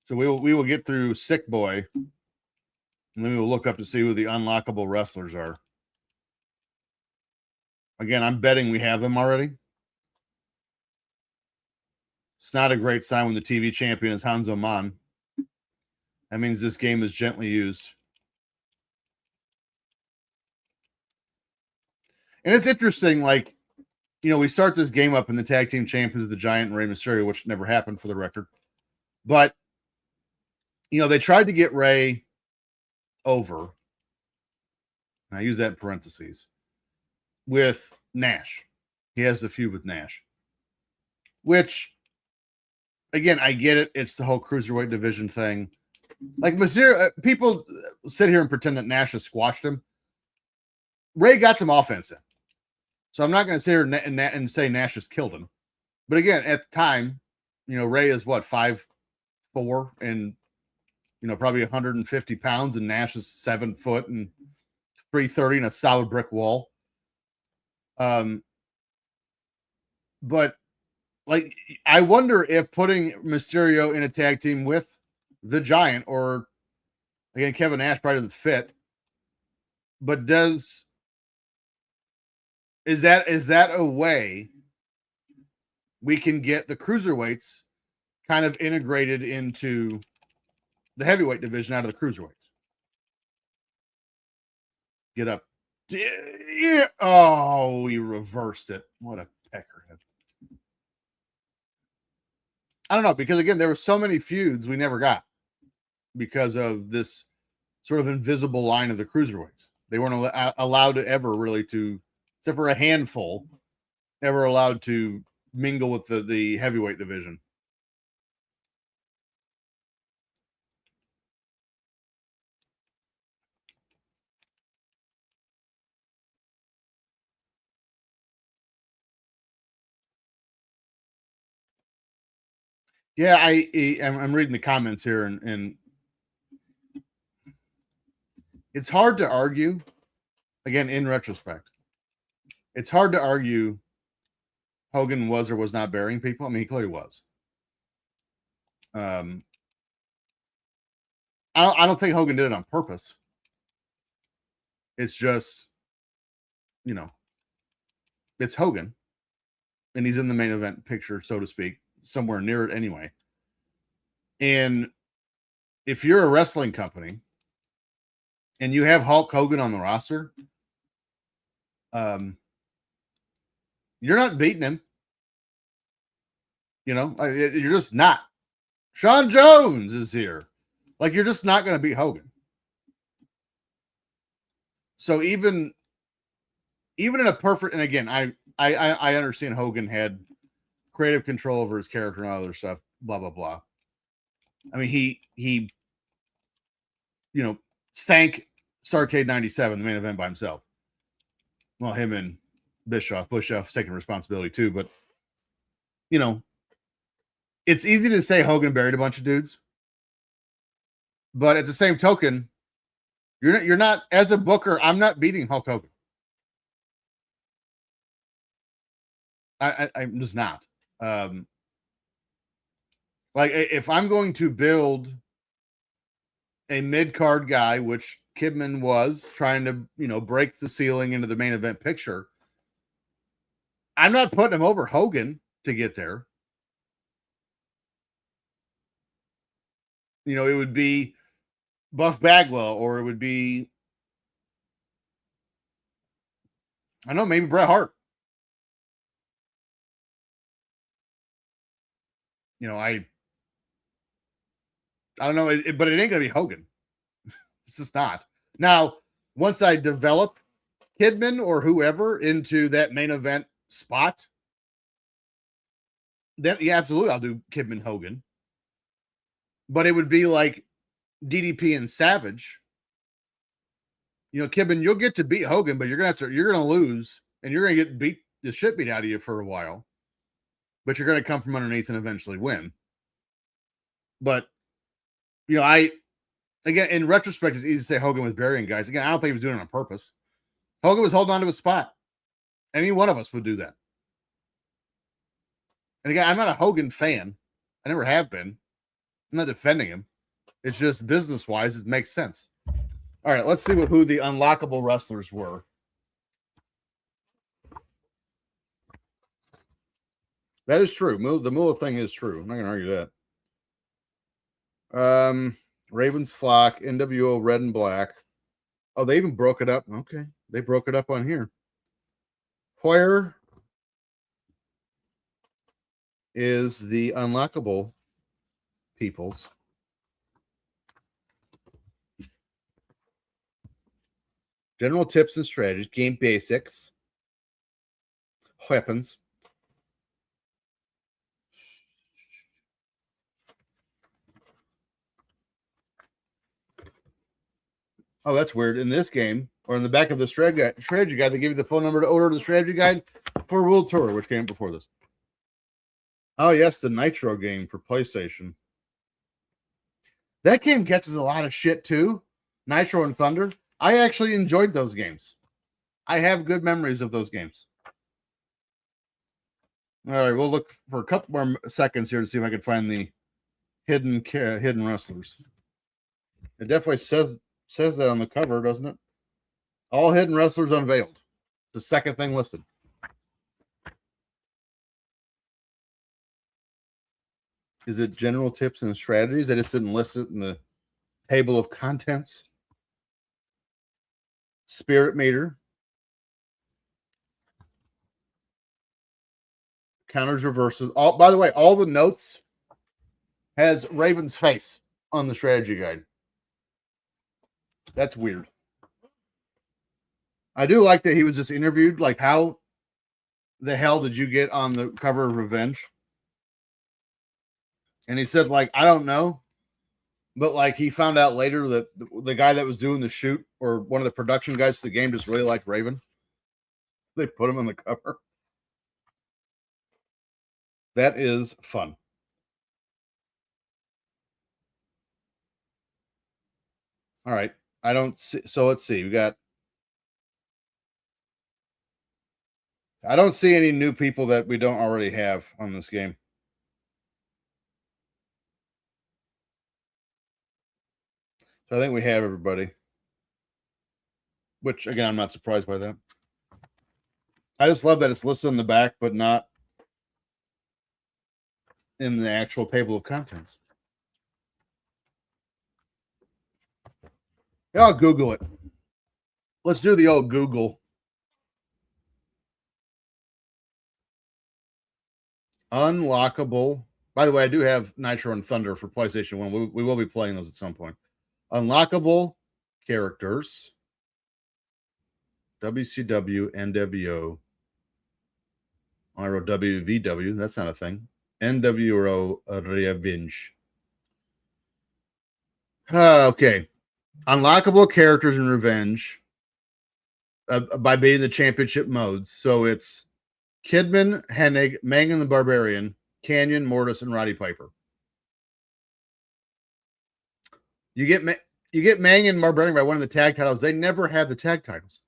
S1: So we will get through Sick Boy, and then we will look up to see who the unlockable wrestlers are. Again, I'm betting we have them already. It's not a great sign when the TV champion is Hanzo Man. That means this game is gently used. And it's interesting, like, we start this game up and the tag team champions of the Giant and Rey Mysterio, which never happened for the record. But, they tried to get Rey over. And I use that in parentheses. With Nash. He has the feud with Nash. Which, again, I get it. It's the whole cruiserweight division thing. Like, Mysterio, people sit here and pretend that Nash has squashed him. Rey got some offense in. So I'm not going to sit here and say Nash has killed him. But again, at the time, Rey is what, 5'4" and, probably 150 pounds, and Nash is 7 foot and 330 and a solid brick wall. But like, I wonder if putting Mysterio in a tag team with the Giant, or again, Kevin Nash probably doesn't fit, but is that a way we can get the cruiserweights kind of integrated into the heavyweight division out of the cruiserweights? Get up. Yeah. Oh, we reversed it. What a peckerhead. I don't know, because again, there were so many feuds we never got because of this sort of invisible line of the cruiserweights. They weren't allowed to ever really except for a handful, ever allowed to mingle with the heavyweight division. Yeah, I'm reading the comments here, and it's hard to argue. Again, in retrospect, it's hard to argue Hogan was or was not burying people. I mean, he clearly was. I don't think Hogan did it on purpose. It's just, it's Hogan, and he's in the main event picture, so to speak, somewhere near it anyway. And if you're a wrestling company and you have Hulk Hogan on the roster, you're not beating him. You're just not. Sean Jones is here. Like, you're just not going to beat Hogan. So even in a perfect, and again, I understand Hogan had creative control over his character and all other stuff, blah, blah, blah. I mean, he sank Starrcade 97, the main event, by himself. Well, him and Bischoff's taking responsibility too, but it's easy to say Hogan buried a bunch of dudes, but at the same token, you're not, as a booker, I'm not beating Hulk Hogan. I'm just not. Like, if I'm going to build a mid-card guy, which Kidman was trying to, break the ceiling into the main event picture, I'm not putting him over Hogan to get there. It would be Buff Bagwell, or it would be, I don't know, maybe Bret Hart. I don't know, but it ain't gonna be Hogan. It's just not. Now, once I develop Kidman or whoever into that main event spot, then yeah, absolutely, I'll do Kidman Hogan. But it would be like DDP and Savage. Kidman, you'll get to beat Hogan, but you're gonna lose, and you're gonna get the shit beat out of you for a while. But you're gonna come from underneath and eventually win. But again, in retrospect, it's easy to say Hogan was burying guys. Again, I don't think he was doing it on purpose. Hogan was holding on to his spot. Any one of us would do that. And again, I'm not a Hogan fan. I never have been. I'm not defending him. It's just business-wise, it makes sense. All right, let's see who the unlockable wrestlers were. That is true. The Moolah thing is true. I'm not going to argue that. Ravens Flock, nWo Red and Black. Oh, they even broke it up. Okay, they broke it up on here. Where is the unlockable peoples? General tips and strategies, game basics, weapons. Oh, that's weird. In this game, or in the back of the strategy guide, they give you the phone number to order the strategy guide for World Tour, which came before this. Oh, yes, the Nitro game for PlayStation. That game catches a lot of shit, too. Nitro and Thunder. I actually enjoyed those games. I have good memories of those games. All right, we'll look for a couple more seconds here to see if I can find the hidden wrestlers. It definitely says that on the cover, doesn't it? All hidden wrestlers unveiled. The second thing listed. Is it general tips and strategies? I just didn't list it in the table of contents. Spirit meter. Counters, reverses. By the way, all the notes has Raven's face on the strategy guide. That's weird. I do like that he was just interviewed. Like, how the hell did you get on the cover of Revenge? And he said, like, I don't know. But, like, he found out later that the guy that was doing the shoot, or one of the production guys to the game, just really liked Raven. They put him on the cover. That is fun. All right. I don't see. So let's see. I don't see any new people that we don't already have on this game. So I think we have everybody. Which, again, I'm not surprised by that. I just love that it's listed in the back, but not in the actual table of contents. Yeah, I'll Google it. Let's do the old Google. Unlockable. By the way, I do have Nitro and Thunder for PlayStation 1. We will be playing those at some point. Unlockable characters. WCW, nWo. I wrote WVW. That's not a thing. nWo Revenge. Okay. Unlockable characters in Revenge by beating the championship modes. So it's Kidman, Hennig, Mangan the Barbarian, Canyon, Mortis, and Roddy Piper. You get Mangan and Barbarian by winning the tag titles. They never had the tag titles.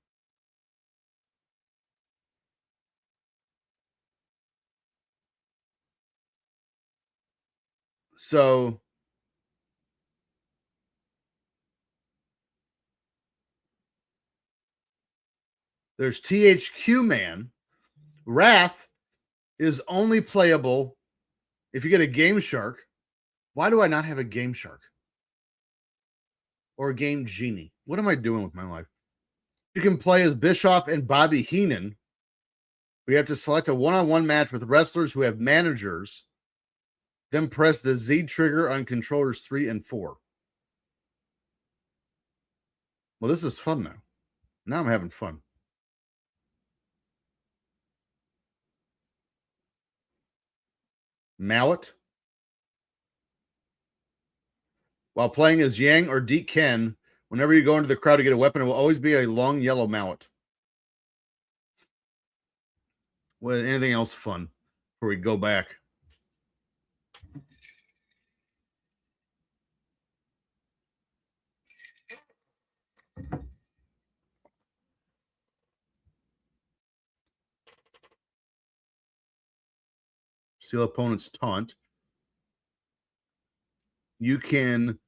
S1: So there's THQ Man. Wrath is only playable if you get a Game Shark. Why do I not have a Game Shark? Or a Game Genie? What am I doing with my life? You can play as Bischoff and Bobby Heenan. We have to select a one-on-one match with wrestlers who have managers. Then press the Z trigger on controllers 3 and 4. Well, this is fun now. Now I'm having fun. Mallet. While playing as Yang or Deep Ken, whenever you go into the crowd to get a weapon, it will always be a long yellow mallet. Well, anything else fun before we go back? Steal opponent's taunt. You can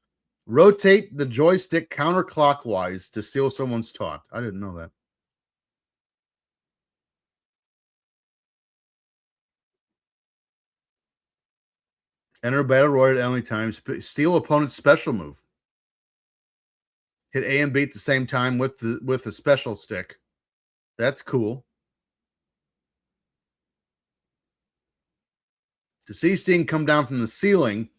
S1: rotate the joystick counterclockwise to steal someone's taunt. I didn't know that. Enter battle royale at any time. Steal opponent's special move. Hit A and B at the same time with the special stick. That's cool. To see Sting come down from the ceiling,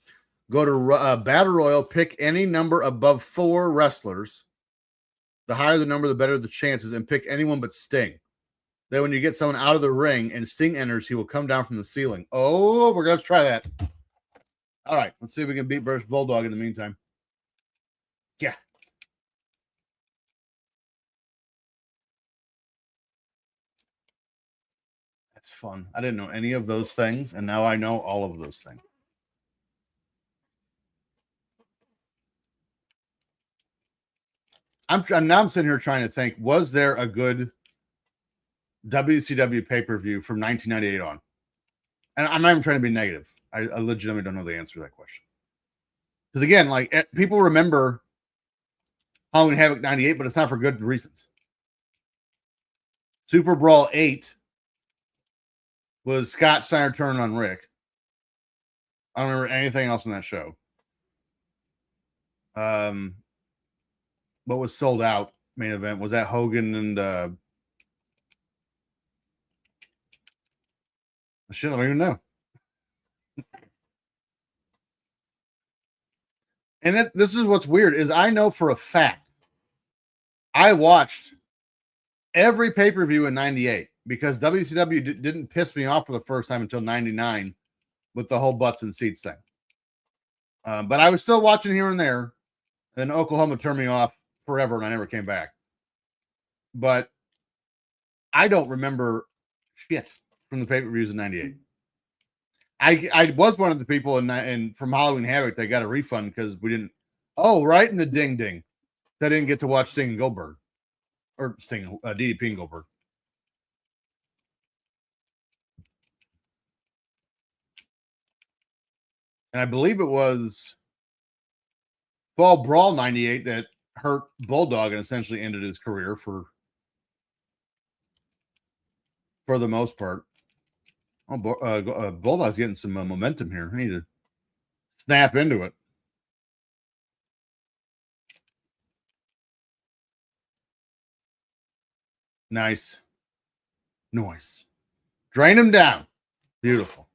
S1: go to Battle Royal, pick any number above 4 wrestlers. The higher the number, the better the chances, and pick anyone but Sting. Then when you get someone out of the ring and Sting enters, he will come down from the ceiling. Oh, we're going to try that. All right, let's see if we can beat British Bulldog in the meantime. Yeah. That's fun. I didn't know any of those things, and now I know all of those things. I'm sitting here trying to think, was there a good WCW pay-per-view from 1998 on? And I'm not even trying to be negative. I legitimately don't know the answer to that question. Because again, like people remember Halloween Havoc 98, but it's not for good reasons. Super Brawl 8 was Scott Steiner turning on Rick. I don't remember anything else in that show. What was sold out main event? Was that Hogan and shit, I don't even know. And this is what's weird is I know for a fact I watched every pay-per-view in 98 because WCW didn't piss me off for the first time until 99 with the whole butts and seats thing. But I was still watching here and there. Then Oklahoma turned me off forever and I never came back. But I don't remember shit from the pay-per-views in 98. I was one of the people in from Halloween Havoc that got a refund because we didn't. Oh, right in the ding ding. That didn't get to watch Sting and Goldberg. Or Sting, DDP and Goldberg. And I believe it was Fall Brawl 98 that hurt Bulldog and essentially ended his career for the most part. Oh, Bulldog's getting some momentum here. I need to snap into it. Nice. Noise. Drain him down. Beautiful.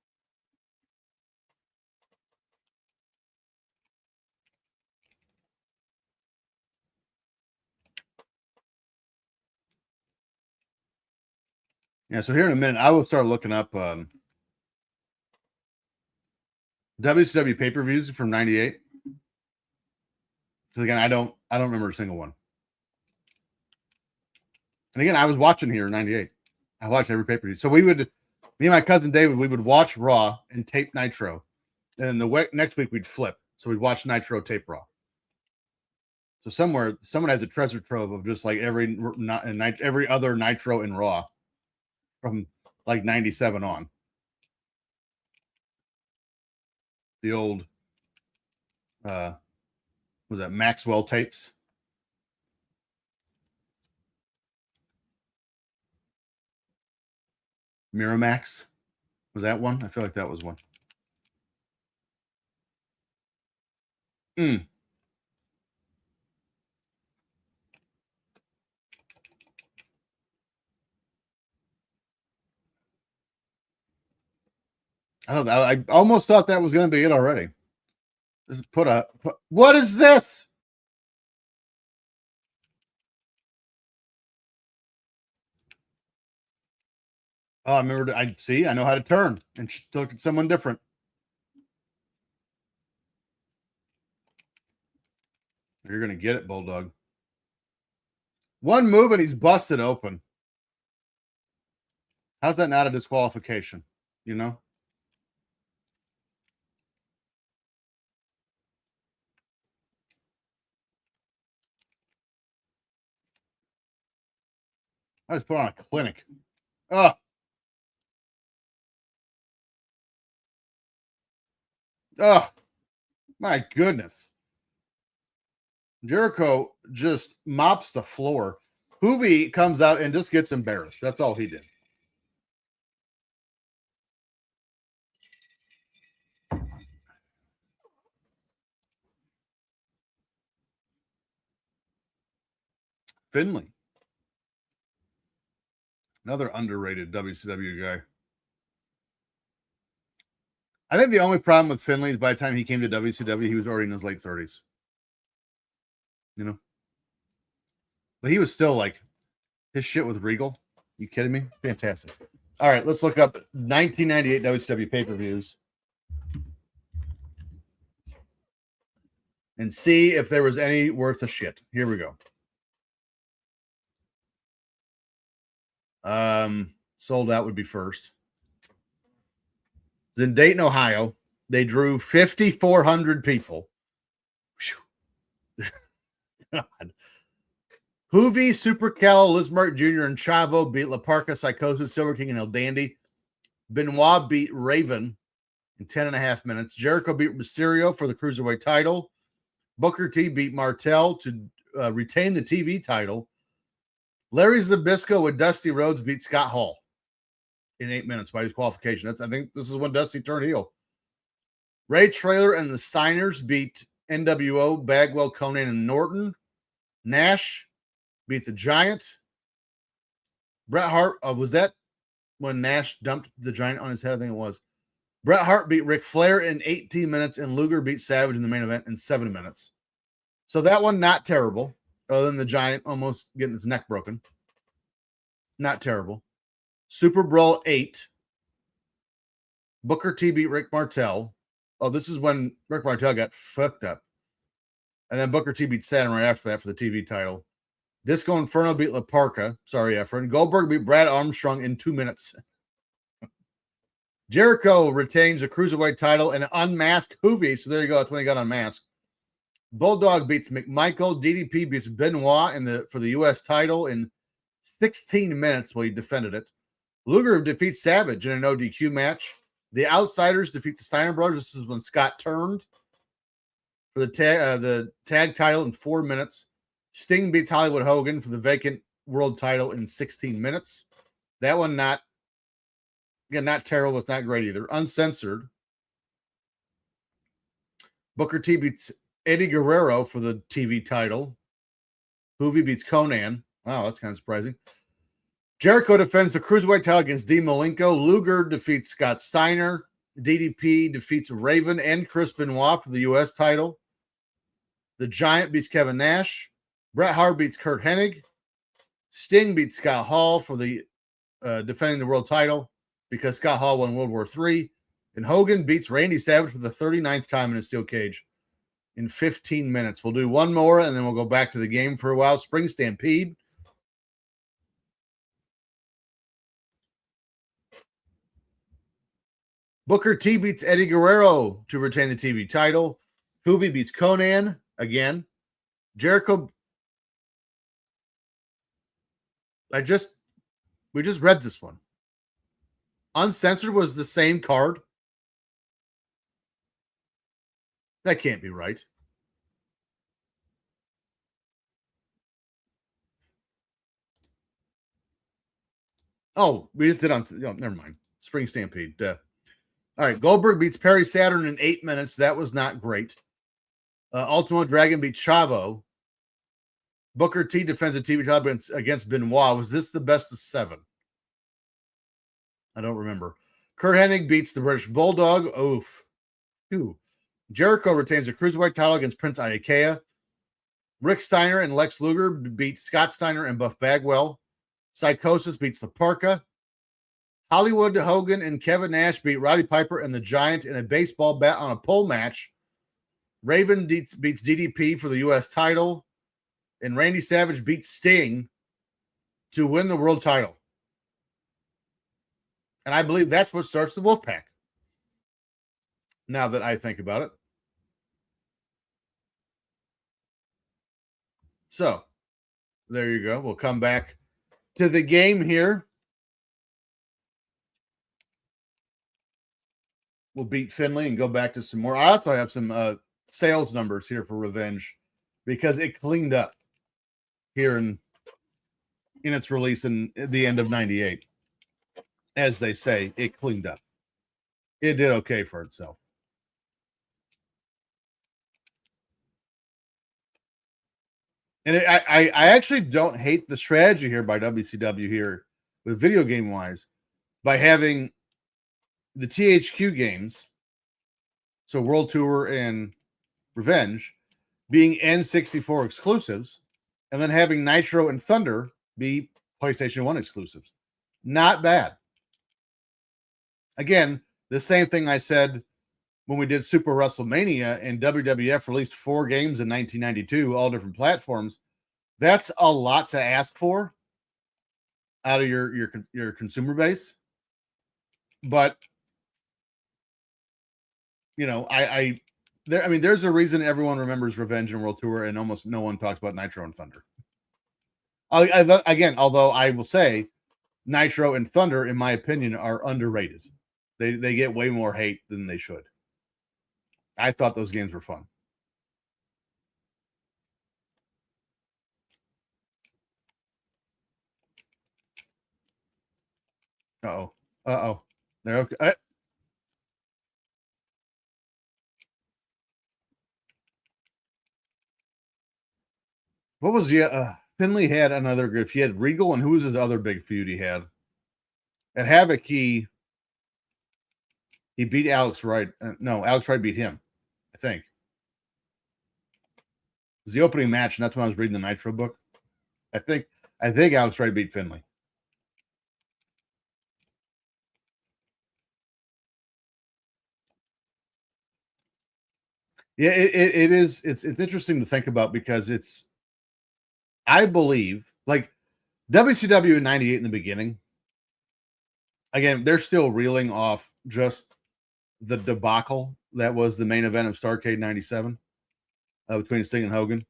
S1: Yeah, so here in a minute, I will start looking up WCW pay-per-views from 98. Because again, I don't remember a single one. And again, I was watching here in 98. I watched every pay-per-view. So me and my cousin David, we would watch Raw and tape Nitro. And the next week we'd flip. So we'd watch Nitro, tape Raw. So somewhere, someone has a treasure trove of just like every other Nitro and Raw from like 97 on. The old, was that Maxwell tapes? Miramax? Was that one? I feel like that was one. Oh, I almost thought that was going to be it already. Just what is this? Oh, I remember. I know how to turn and look at someone different. You're going to get it, Bulldog. One move and he's busted open. How's that not a disqualification? You know? I just put on a clinic. Oh. Oh. My goodness. Jericho just mops the floor. Hoovy comes out and just gets embarrassed. That's all he did. Finley. Another underrated WCW guy. I think the only problem with Finley is by the time he came to WCW, he was already in his late 30s. You know? But he was still like his shit with Regal. You kidding me? Fantastic. All right, let's look up 1998 WCW pay-per-views and see if there was any worth a shit. Here we go. Sold Out would be first. In Dayton, Ohio, they drew 5,400 people. God. Hoovy, Super Cal, Lismark Jr., and Chavo beat La Parca, Psychosis, Silver King, and El Dandy. Benoit beat Raven in 10.5 minutes. Jericho beat Mysterio for the Cruiserweight title. Booker T beat Martel to retain the TV title. Larry Zbyszko with Dusty Rhodes beat Scott Hall in 8 minutes by disqualification. I think this is when Dusty turned heel. Ray Traylor and the Steiners beat nWo, Bagwell, Conan, and Norton. Nash beat the Giant. Bret Hart, was that when Nash dumped the Giant on his head? I think it was. Bret Hart beat Ric Flair in 18 minutes, and Luger beat Savage in the main event in 7 minutes. So that one, not terrible, other than the Giant almost getting his neck broken. Not terrible. Super Brawl 8. Booker T beat Rick Martel. Oh, this is when Rick Martel got fucked up. And then Booker T beat Saturn right after that for the TV title. Disco Inferno beat La Parca. Sorry, Efren. Goldberg beat Brad Armstrong in 2 minutes. Jericho retains the Cruiserweight title and unmasked Hoovy. So there you go. That's when he got unmasked. Bulldog beats McMichael. DDP beats Benoit for the U.S. title in 16 minutes while he defended it. Luger defeats Savage in an ODQ match. The Outsiders defeat the Steiner Brothers. This is when Scott turned for the tag title in 4 minutes. Sting beats Hollywood Hogan for the vacant world title in 16 minutes. That one not terrible. It's not great either. Uncensored. Booker T beats Eddie Guerrero for the TV title. Hoovy beats Conan. Wow, that's kind of surprising. Jericho defends the Cruiserweight title against Dean Malenko. Luger defeats Scott Steiner. DDP defeats Raven and Chris Benoit for the U.S. title. The Giant beats Kevin Nash. Bret Hart beats Kurt Hennig. Sting beats Scott Hall for the defending the world title because Scott Hall won World War III. And Hogan beats Randy Savage for the 39th time in a steel cage in 15 minutes. We'll do one more, and then we'll go back to the game for a while. Spring Stampede. Booker T beats Eddie Guerrero to retain the TV title. Hoovy beats Conan again. Jericho. We just read this one. Uncensored was the same card. That can't be right. Oh, we just did on. Oh, never mind. Spring Stampede. All right. Goldberg beats Perry Saturn in 8 minutes. That was not great. Ultimo Dragon beats Chavo. Booker T defends the TV title against Benoit. Was this the best of 7? I don't remember. Kurt Hennig beats the British Bulldog. Oof. Ooh. Jericho retains the Cruiserweight title against Prince Iaukea. Rick Steiner and Lex Luger beat Scott Steiner and Buff Bagwell. Psychosis beats the Parka. Hollywood Hogan and Kevin Nash beat Roddy Piper and the Giant in a baseball bat on a pole match. Raven beats DDP for the U.S. title. And Randy Savage beats Sting to win the world title. And I believe that's what starts the Wolfpack. Now that I think about it. So, there you go. We'll come back to the game here. We'll beat Finley and go back to some more. I also have some sales numbers here for Revenge because it cleaned up here in its release in the end of 98. As they say, it cleaned up. It did okay for itself. And I actually don't hate the strategy here by WCW here with video game wise by having the THQ games, so World Tour and Revenge, being N64 exclusives, and then having Nitro and Thunder be PlayStation 1 exclusives. Not bad. Again, the same thing I said when we did Super WrestleMania and WWF released 4 games in 1992, all different platforms. That's a lot to ask for out of your consumer base. But you know, there's a reason everyone remembers Revenge and World Tour, and almost no one talks about Nitro and Thunder. Again, although I will say Nitro and Thunder, in my opinion, are underrated. They get way more hate than they should. I thought those games were fun. Uh-oh. They're okay. What was Finley had another good. He had Regal, and who was the other big feud he had? At Havoc, he beat Alex Wright. No, Alex Wright beat him, I think. It was the opening match, and that's when I was reading the Nitro book. I think Alex Wright beat Finley. Yeah, it is. It's interesting to think about because I believe, like WCW in 98 in the beginning, again, they're still reeling off just the debacle that was the main event of Starrcade 97 between Sting and Hogan.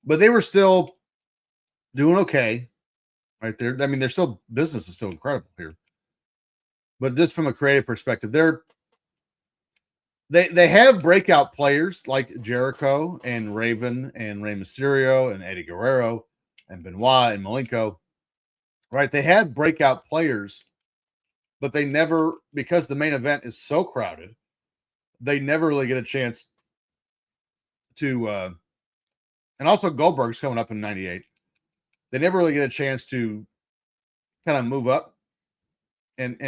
S1: But they were still doing okay right there. I mean, their business is still incredible here. But just from a creative perspective, they have breakout players like Jericho and Raven and Rey Mysterio and Eddie Guerrero and Benoit and Malenko, right? They have breakout players, but they never, because the main event is so crowded, they never really get a chance to, and also Goldberg's coming up in 98. They never really get a chance to kind of move up and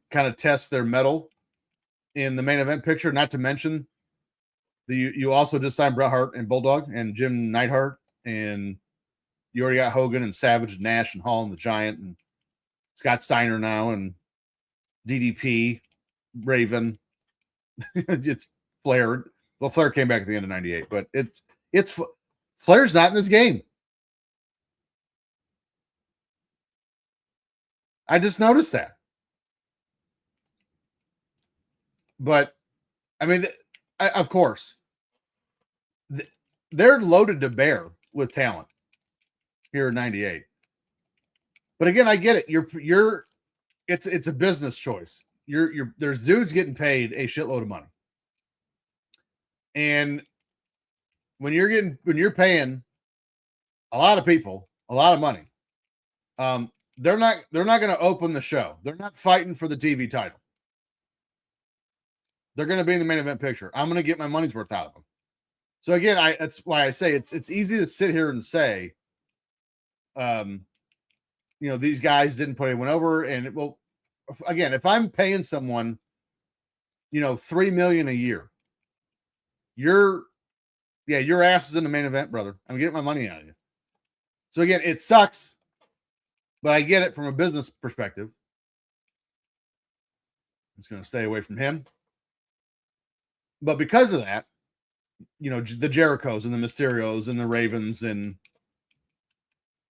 S1: kind of test their mettle in the main event picture, not to mention you also just signed Bret Hart and Bulldog and Jim Neidhart, and you already got Hogan and Savage, Nash and Hall and the Giant and Scott Steiner now and DDP, Raven. It's Flair. Well, Flair came back at the end of 98, but it's Flair's not in this game. I just noticed that. But, I mean, of course, they're loaded to bear with talent here in 98. But again, I get it. It's a business choice. There's dudes getting paid a shitload of money. And when you're paying a lot of people a lot of money, they're not going to open the show. They're not fighting for the TV title. They're going to be in the main event picture. I'm going to get my money's worth out of them. So again, that's why I say it's easy to sit here and say, these guys didn't put anyone over, and again, if I'm paying someone, $3 million a year, your ass is in the main event, brother. I'm getting my money out of you. So again, it sucks, but I get it from a business perspective. I'm just going to stay away from him. But because of that, the Jerichos and the Mysterios and the Ravens and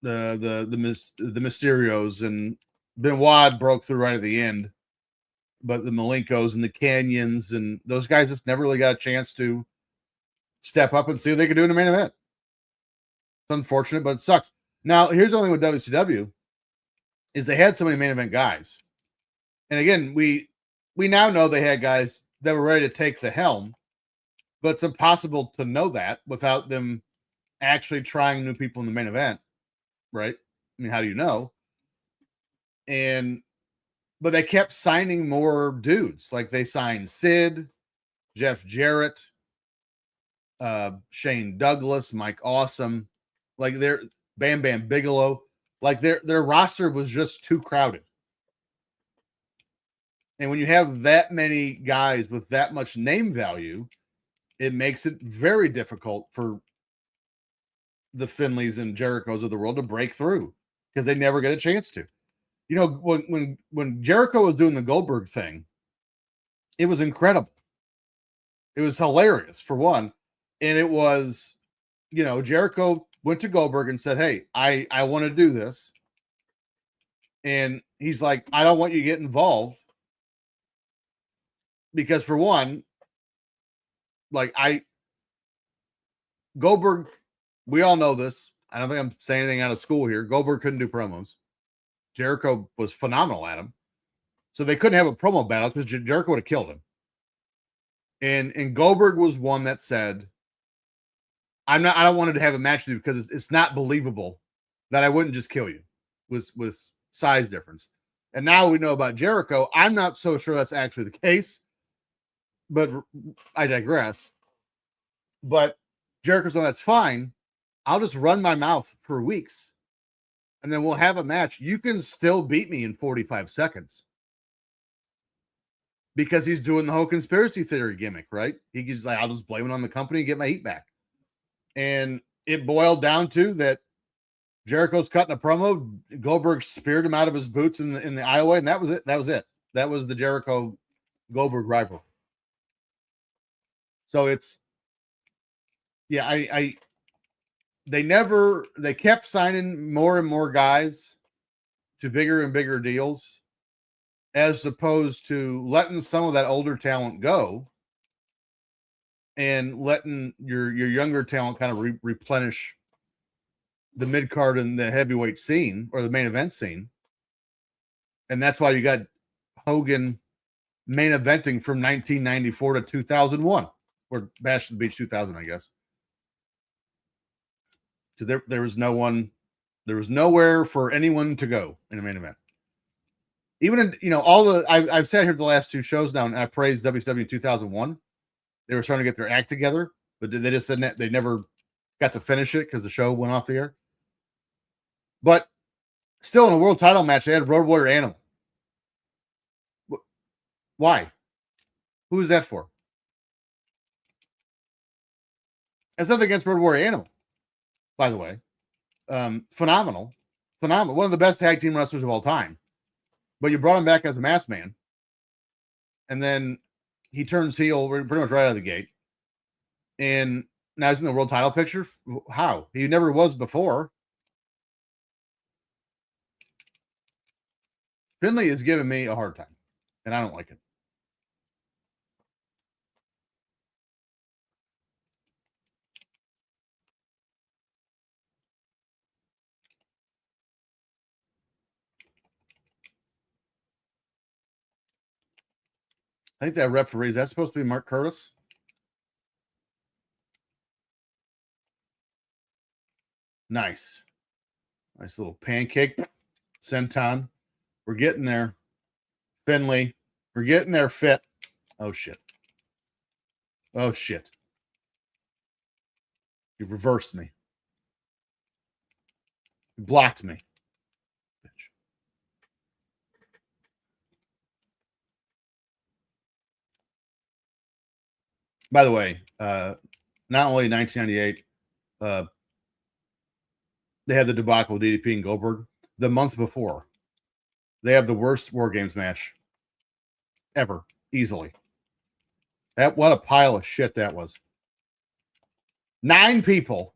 S1: the Mysterios and Benoit broke through right at the end. But the Malenkos and the Canyons and those guys just never really got a chance to step up and see what they could do in the main event. It's unfortunate, but it sucks. Now, here's the only thing with WCW is they had so many main event guys. And again, we now know they had guys that were ready to take the helm, but it's impossible to know that without them actually trying new people in the main event, right? I mean, how do you know? But they kept signing more dudes. Like they signed Sid, Jeff Jarrett, Shane Douglas, Mike Awesome, like their Bam Bam Bigelow. Like their roster was just too crowded. And when you have that many guys with that much name value, it makes it very difficult for the Finleys and Jerichos of the world to break through because they never get a chance to. When Jericho was doing the Goldberg thing, it was incredible. It was hilarious for one. And it was, Jericho went to Goldberg and said, "Hey, I want to do this." And he's like, "I don't want you to get involved." Because for one, Goldberg, we all know this. I don't think I'm saying anything out of school here. Goldberg couldn't do promos. Jericho was phenomenal at him. So they couldn't have a promo battle because Jericho would have killed him. And Goldberg was one that said, I don't want to have a match with you because it's not believable that I wouldn't just kill you with size difference. And now we know about Jericho. I'm not so sure that's actually the case, but I digress. But Jericho's one, that's fine. I'll just run my mouth for weeks and then we'll have a match. You can still beat me in 45 seconds. Because he's doing the whole conspiracy theory gimmick, right? He's like, I'll just blame it on the company and get my heat back. And it boiled down to that Jericho's cutting a promo. Goldberg speared him out of his boots in the aisleway, and that was it. That was the Jericho Goldberg rivalry. So it's, they kept signing more and more guys to bigger and bigger deals, as opposed to letting some of that older talent go and letting your younger talent kind of replenish the mid card and the heavyweight scene or the main event scene. And that's why you got Hogan main eventing from 1994 to 2001, or Bash at the Beach 2000, I guess. So there was nowhere for anyone to go in a main event. Even in, I've sat here the last two shows now and I praised WCW 2001. They were starting to get their act together, but they just said they never got to finish it because the show went off the air. But still, in a world title match, they had Road Warrior Animal. Why? Who is that for? It's nothing against Road Warrior Animal, by the way. Phenomenal. One of the best tag team wrestlers of all time. But you brought him back as a masked man. And then he turns heel pretty much right out of the gate. And now he's in the world title picture. How? He never was before. Finley is giving me a hard time. And I don't like it. I think that referee, is that supposed to be Mark Curtis? Nice. Nice little pancake. Senton. We're getting there. Finley. We're getting there, Fit. Oh, shit. Oh, shit. You've reversed me. You blocked me. Bitch. By the way, not only 1998, they had the debacle with DDP and Goldberg. The month before, they have the worst War Games match ever, easily. What a pile of shit that was. 9 people.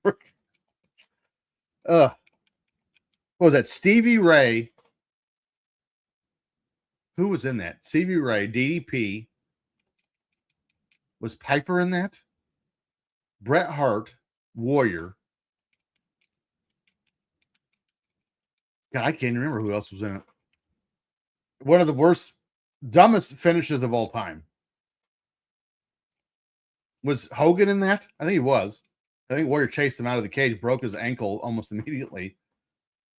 S1: What was that? Stevie Ray. Who was in that? Stevie Ray, DDP. Was Piper in that? Bret Hart, Warrior. God, I can't remember who else was in it. One of the worst, dumbest finishes of all time. Was Hogan in that? I think he was. I think Warrior chased him out of the cage, broke his ankle almost immediately.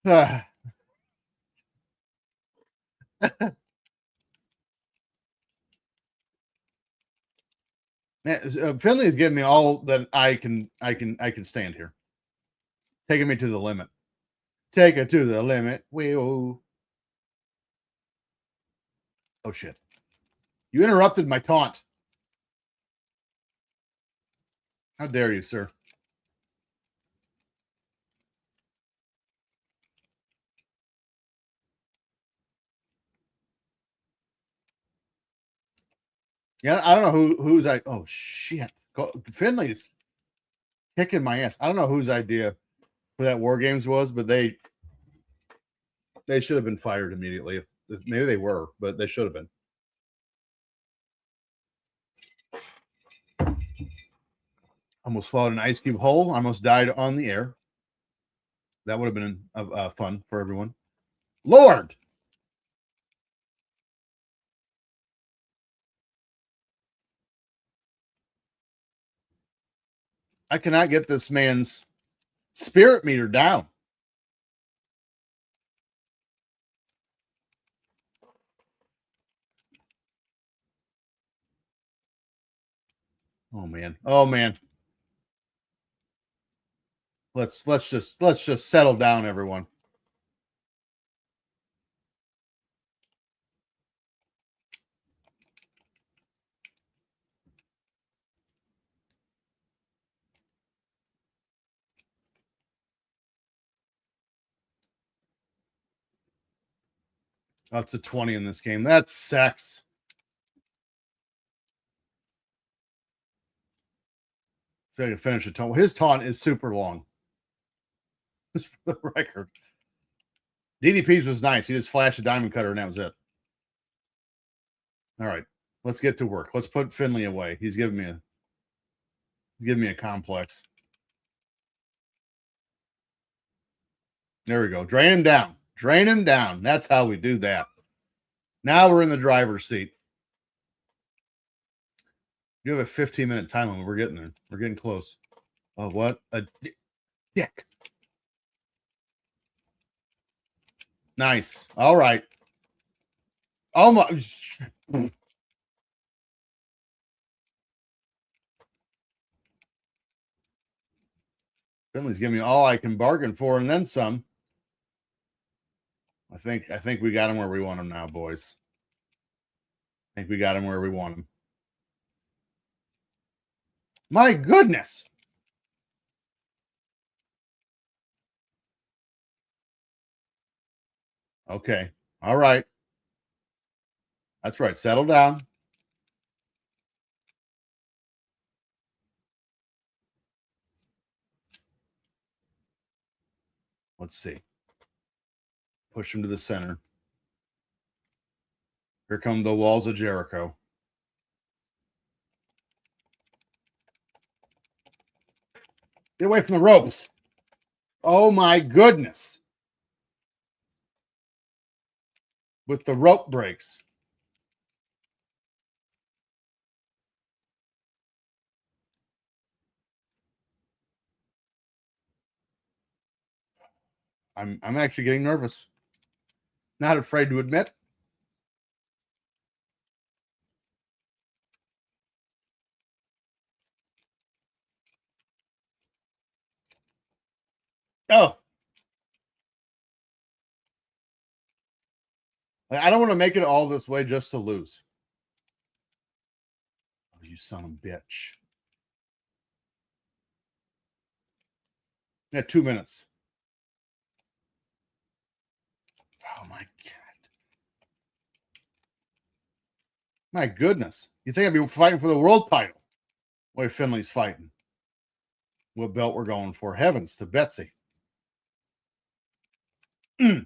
S1: Man, Finley is giving me all that I can stand here. Taking me to the limit. Take it to the limit. Whoa. Oh shit. You interrupted my taunt. How dare you, sir? Yeah, I don't know who's I. Oh shit! Finley is kicking my ass. I don't know whose idea for that War Games was, but they should have been fired immediately. If maybe they were, but they should have been. Almost swallowed an ice cube whole. Almost died on the air. That would have been fun for everyone. Lord. I cannot get this man's spirit meter down. Oh man. Oh man. Let's just settle down, everyone. Oh, it's a 20 in this game. That's sex. So to finish a taunt. His taunt is super long. Just for the record. DDP's was nice. He just flashed a diamond cutter and that was it. All right. Let's get to work. Let's put Finley away. He's giving me a complex. There we go. Drain him down. Drain him down. That's how we do that. Now we're in the driver's seat. You have a 15-minute time limit. We're getting there. We're getting close. Oh, what a dick. Nice. All right. Almost. Finley's giving me all I can bargain for and then some. I think we got him where we want him now, boys. I think we got him where we want him. My goodness. Okay. All right. That's right. Settle down. Let's see. Push him to the center. Here come the walls of Jericho. Get away from the ropes. Oh my goodness. With the rope breaks. I'm actually getting nervous. Not afraid to admit. Oh. I don't want to make it all this way just to lose. you son of a bitch. Yeah, 2 minutes. Oh, my God. My goodness. You think I'd be fighting for the world title? Way Finley's fighting. What belt we're going for? Heavens to Betsy. I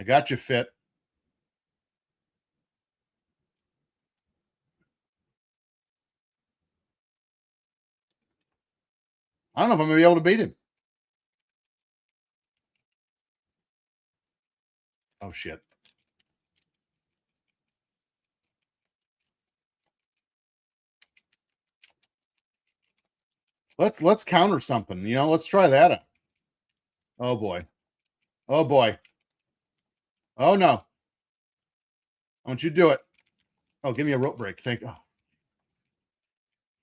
S1: got you fit. I don't know if I'm going to be able to beat him. Oh, shit. Let's counter something. You know, let's try that out. Oh, boy. Oh, boy. Oh, no. I want you to do it. Oh, give me a rope break. Thank you. Oh.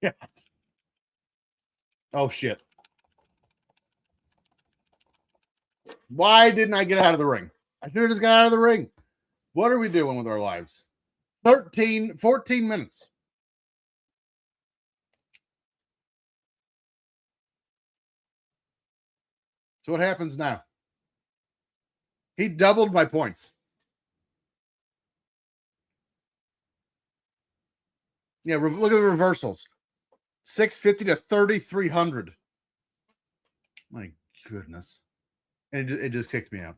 S1: Yeah. Oh, shit. Why didn't I get out of the ring? I should have just got out of the ring. What are we doing with our lives? 14 minutes. So what happens now? He doubled my points. Yeah, look at the reversals. 650 to 3,300. My goodness. And it just kicked me out.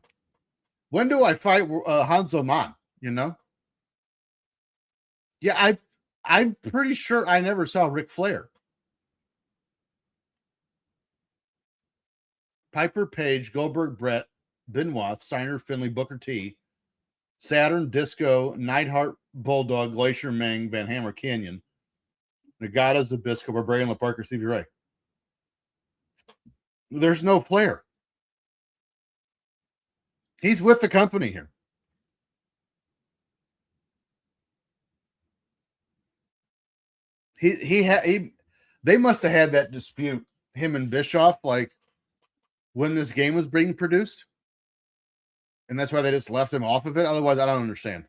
S1: When do I fight Hanzo Man? You know? Yeah, I'm pretty sure I never saw Ric Flair. Piper, Page, Goldberg, Brett, Benoit, Steiner, Finley, Booker T, Saturn, Disco, Neidhart, Bulldog, Glacier, Meng, Van Hammer, Canyon, Nagata, Zabisco, Barbarian, LaParker, Stevie Ray. There's no Flair. He's with the company here. They must have had that dispute, him and Bischoff, like when this game was being produced. And that's why they just left him off of it. Otherwise, I don't understand.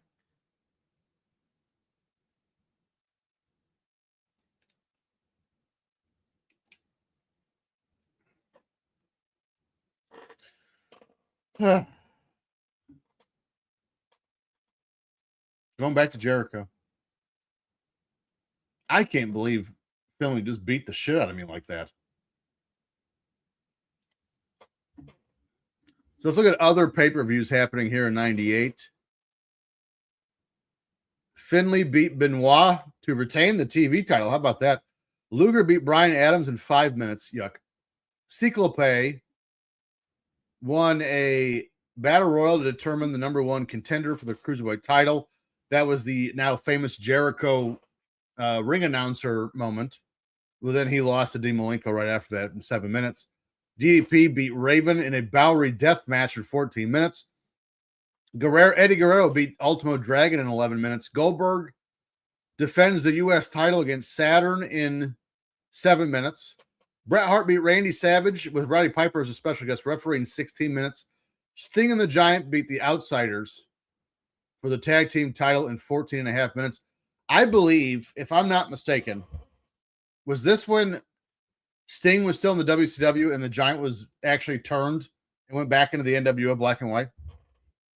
S1: Going back to Jericho. I can't believe Finley just beat the shit out of me like that. So let's look at other pay-per-views happening here in 98. Finley beat Benoit to retain the TV title. How about that? Luger beat Bryan Adams in 5 minutes. Yuck. Cyclope won a battle royal to determine the number one contender for the Cruiserweight title. That was the now famous Jericho ring announcer moment. Well, then he lost to Dean Malenko right after that in 7 minutes. DDP beat Raven in a Bowery death match in 14 minutes. Eddie Guerrero beat Ultimo Dragon in 11 minutes. Goldberg defends the U.S. title against Saturn in 7 minutes. Bret Hart beat Randy Savage with Roddy Piper as a special guest referee in 16 minutes. Sting and the Giant beat the Outsiders for the tag team title in 14 and a half minutes. I believe, if I'm not mistaken, was this when Sting was still in the WCW and the Giant was actually turned and went back into the NWO black and white?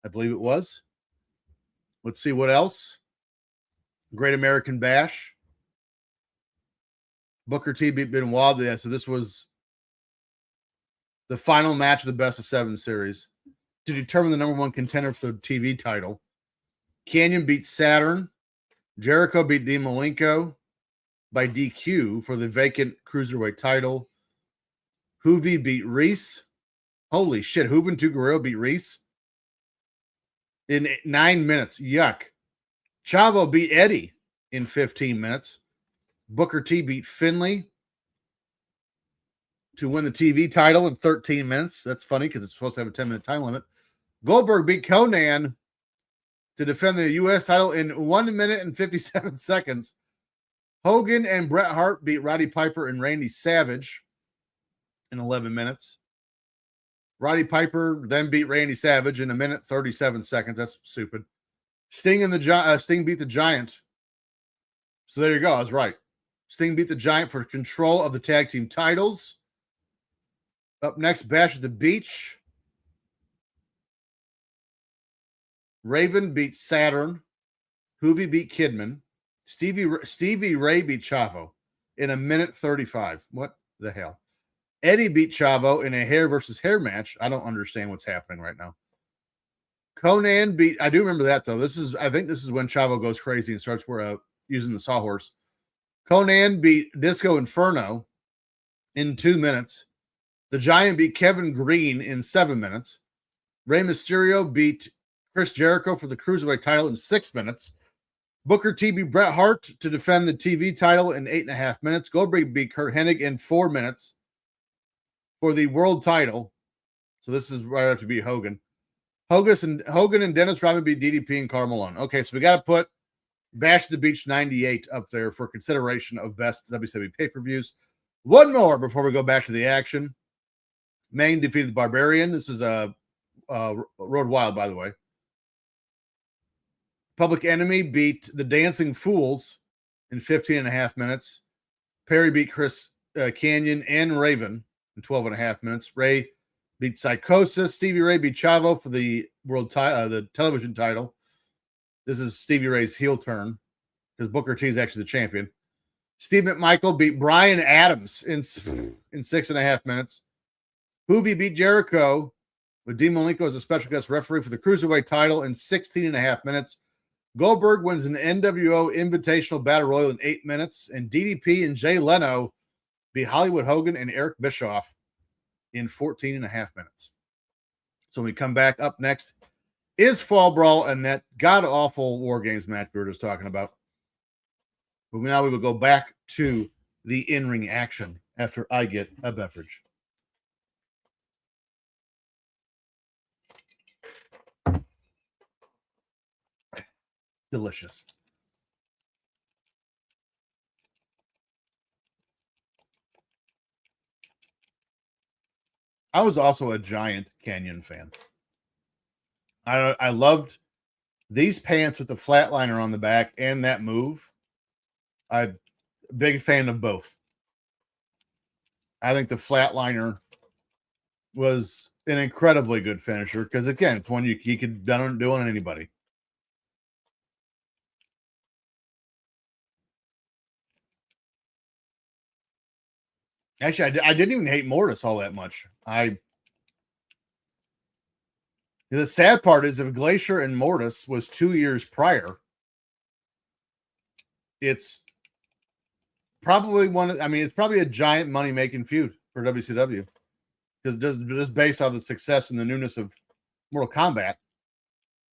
S1: I believe it was. Let's see what else. Great American Bash. Booker T beat Benoit. Yeah, so this was the final match of the best of 7 series to determine the number one contender for the TV title. Canyon beat Saturn. Jericho beat Dean Malenko by DQ for the vacant Cruiserweight title. Hoovy beat Reese. Holy shit. Juventud Guerrero beat Reese in 9 minutes. Yuck. Chavo beat Eddie in 15 minutes. Booker T beat Finley to win the TV title in 13 minutes. That's funny because it's supposed to have a 10-minute time limit. Goldberg beat Conan to defend the U.S. title in 1 minute and 57 seconds. Hogan and Bret Hart beat Roddy Piper and Randy Savage in 11 minutes. Roddy Piper then beat Randy Savage in 1 minute 37 seconds. That's stupid. Sting beat the Giant So there you go. I was right. Sting beat the Giant for control of the tag team titles. Up next, Bash at the Beach. Raven beat Saturn. Hoovy beat Kidman. Stevie Ray beat Chavo in a minute 35. What the hell? Eddie beat Chavo in a hair versus hair match. I don't understand what's happening right now. Conan beat, I do remember that though. I think this is when Chavo goes crazy and starts using the sawhorse. Conan beat Disco Inferno in 2 minutes. The Giant beat Kevin Green in 7 minutes. Rey Mysterio beat Chris Jericho for the Cruiserweight title in 6 minutes. Booker T beat Bret Hart to defend the TV title in 8.5 minutes. Goldberg beat Kurt Hennig in 4 minutes for the world title. So this is right after beat Hogan. Hogan and Dennis Rodman beat DDP and Karl Malone. Okay, so we got to put Bash at the Beach 98 up there for consideration of best WCW pay-per-views. One more before we go back to the action. Maine defeated the Barbarian. This is a Road Wild, by the way. Public Enemy beat the Dancing Fools in 15.5 minutes. Perry beat Chris Canyon and Raven in 12.5 minutes. Ray beat Psychosis. Stevie Ray beat Chavo for the the television title. This is Stevie Ray's heel turn because Booker T is actually the champion. Steve McMichael beat Brian Adams in 6.5 minutes. Hoovy beat Jericho with Dean Malenko as a special guest referee for the Cruiserweight title in 16.5 minutes. Goldberg wins an nWo Invitational Battle Royal in 8 minutes. And DDP and Jay Leno beat Hollywood Hogan and Eric Bischoff in 14.5 minutes. So when we come back, up next is Fall Brawl and that god-awful War Games match we were just talking about. But now we will go back to the in-ring action after I get a beverage. Delicious. I was also a giant Canyon fan. I loved these pants with the flatliner on the back and that move. I'm a big fan of both. I think the flatliner was an incredibly good finisher because, again, it's one you could do on anybody. Actually, I didn't even hate Mortis all that much. The sad part is if Glacier and Mortis was 2 years prior, it's probably it's probably a giant money-making feud for WCW because just based on the success and the newness of Mortal Kombat.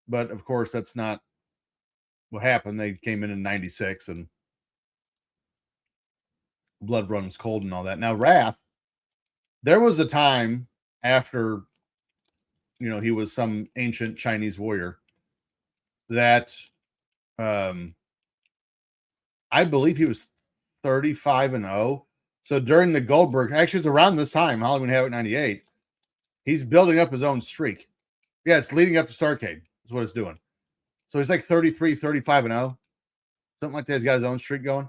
S1: But, of course, that's not what happened. They came in 96 and blood runs cold and all that. Now, Wrath, there was a time after, he was some ancient Chinese warrior that I believe he was 35-0. So during the Goldberg, actually it's around this time, Halloween Havoc 98, he's building up his own streak. Yeah, it's leading up to Starrcade is what it's doing. So he's like 33, 35-0. Something like that. He's got his own streak going.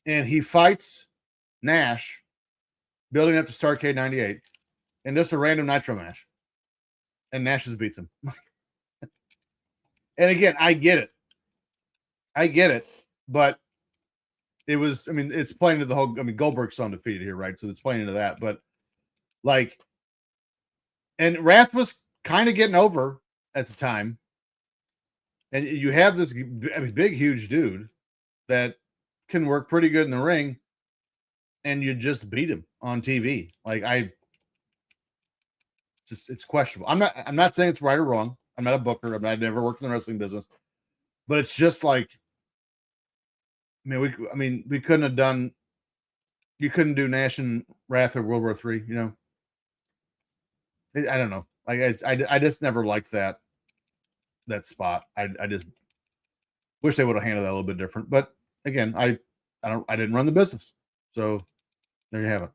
S1: And he fights Nash, building up to Starrcade 98, and just a random Nitro match. And Nash just beats him. And again, I get it. But it was, it's playing to the whole, Goldberg's undefeated here, right? So it's playing into that. But and Wrath was kind of getting over at the time. And you have this big, huge dude that can work pretty good in the ring, and you just beat him on TV. It's questionable. I'm not saying it's right or wrong. I'm not a booker. I've never worked in the wrestling business, but it's just we couldn't have done. You couldn't do Nash and Wrath or World War III. I don't know. I just never liked that spot. I just wish they would have handled that a little bit different. But again, I didn't run the business, so there you have it.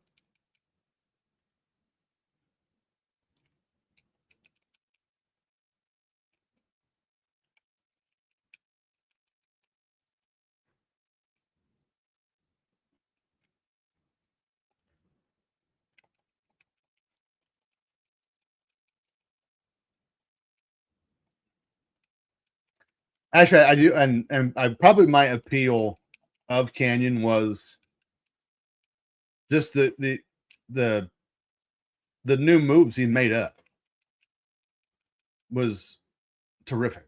S1: Actually, I do, and I probably my appeal of Canyon was just the new moves he made up was terrific.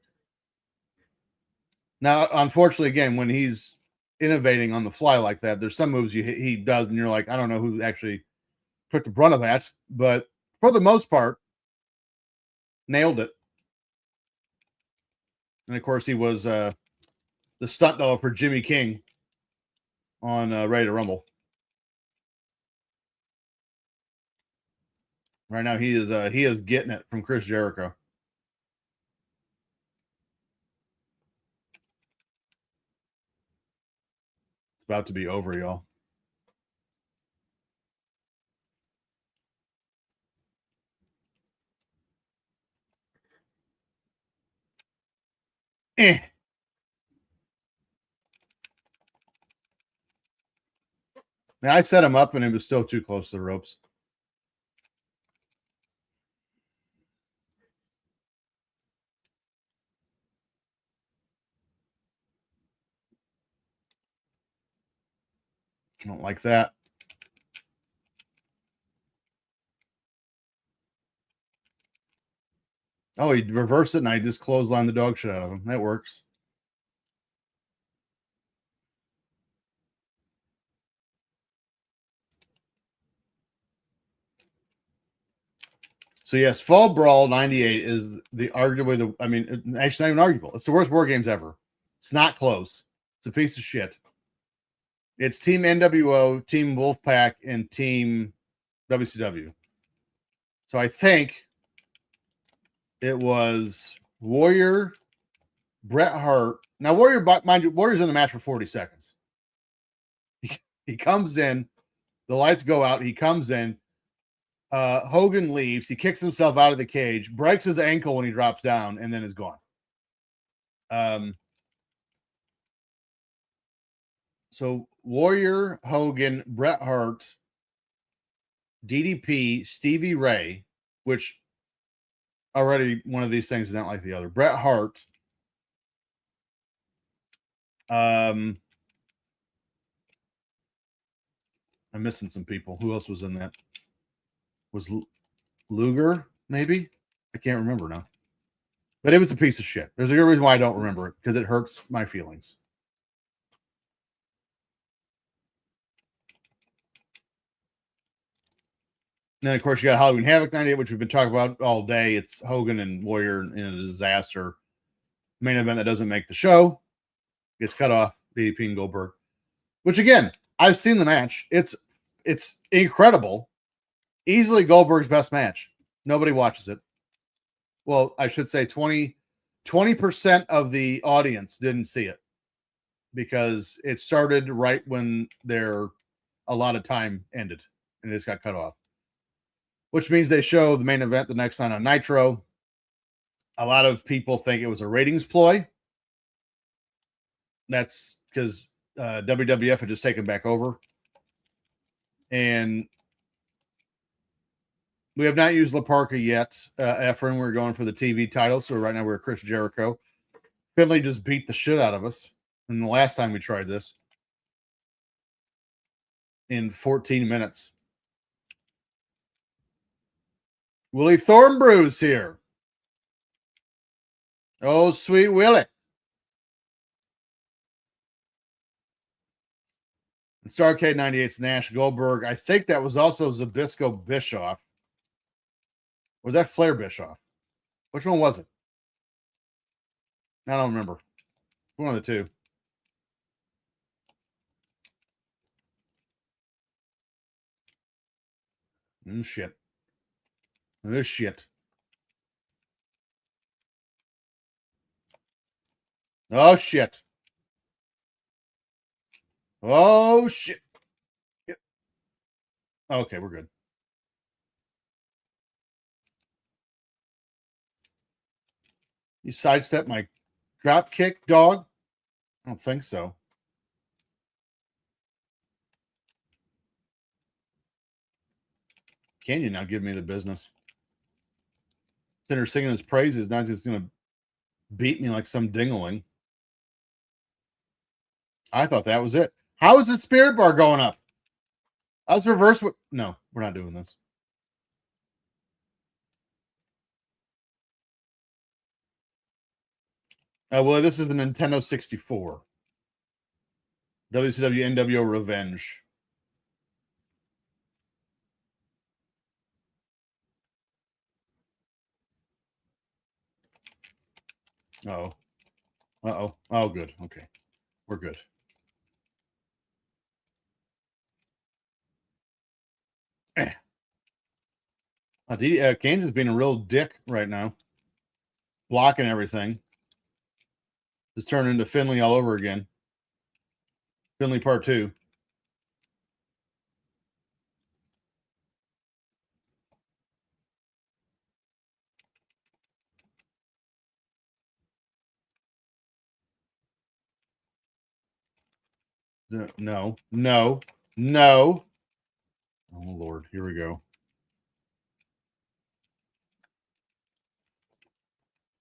S1: Now, unfortunately, again, when he's innovating on the fly like that, there's some moves he does, and you're like, I don't know who actually took the brunt of that, but for the most part, nailed it. And of course, he was the stunt double for Jimmy King on Ready to Rumble. Right now, he is getting it from Chris Jericho. It's about to be over, y'all. Man, I set him up, and it was still too close to the ropes. I don't like that. Oh, he reversed it, and I just clotheslined the dog shit out of him. That works. So yes, Fall Brawl '98 is arguably the. I mean, actually, not even arguable. It's the worst war games ever. It's not close. It's a piece of shit. It's Team nWo, Team Wolfpack, and Team WCW. So I think it was Warrior, Bret Hart. Now Warrior, mind you, Warrior's in the match for 40 seconds. He comes in, the lights go out. He comes in. Hogan leaves. He kicks himself out of the cage, breaks his ankle when he drops down, and then is gone. So Warrior, Hogan, Bret Hart, DDP, Stevie Ray, which already one of these things is not like the other. Bret Hart. I'm missing some people. Who else was in that? Was Luger, maybe? I can't remember now. But it was a piece of shit. There's a good reason why I don't remember it, because it hurts my feelings. And then, of course, you got Halloween Havoc 98, which we've been talking about all day. It's Hogan and Warrior in a disaster. Main event that doesn't make the show. Gets cut off. DDP and Goldberg. Which, again, I've seen the match. It's incredible. Easily Goldberg's best match. Nobody watches it. Well, I should say 20% of the audience didn't see it, because it started right when their allotted time ended and it just got cut off. Which means they show the main event the next night on Nitro. A lot of people think it was a ratings ploy. That's because WWF had just taken back over. And we have not used La Parka yet. Efren, we're going for the TV title. So right now we're Chris Jericho. Finley just beat the shit out of us. And the last time we tried this, in 14 minutes. Willie Thornbrew's here. Oh, sweet Willie. And Starrcade 98's Nash Goldberg. I think that was also Zbyszko Bischoff. Or was that Flair Bischoff? Which one was it? I don't remember. One of the two. Shit. This shit. Oh, shit. Oh, shit. Okay, we're good. You sidestep my drop kick, dog? I don't think so. Can you now give me the business? Sinner singing his praises, not just going to beat me like some dingling. I thought that was it. How is the spirit bar going up? I was reverse. No, we're not doing this. Well, this is the Nintendo 64. WCW nWo Revenge. Oh. Uh-oh. Oh, good. Okay. We're good. Kansas being a real dick right now. Blocking everything. Just turned into Finley all over again. Finley part 2. No. No. No. Oh, Lord. Here we go.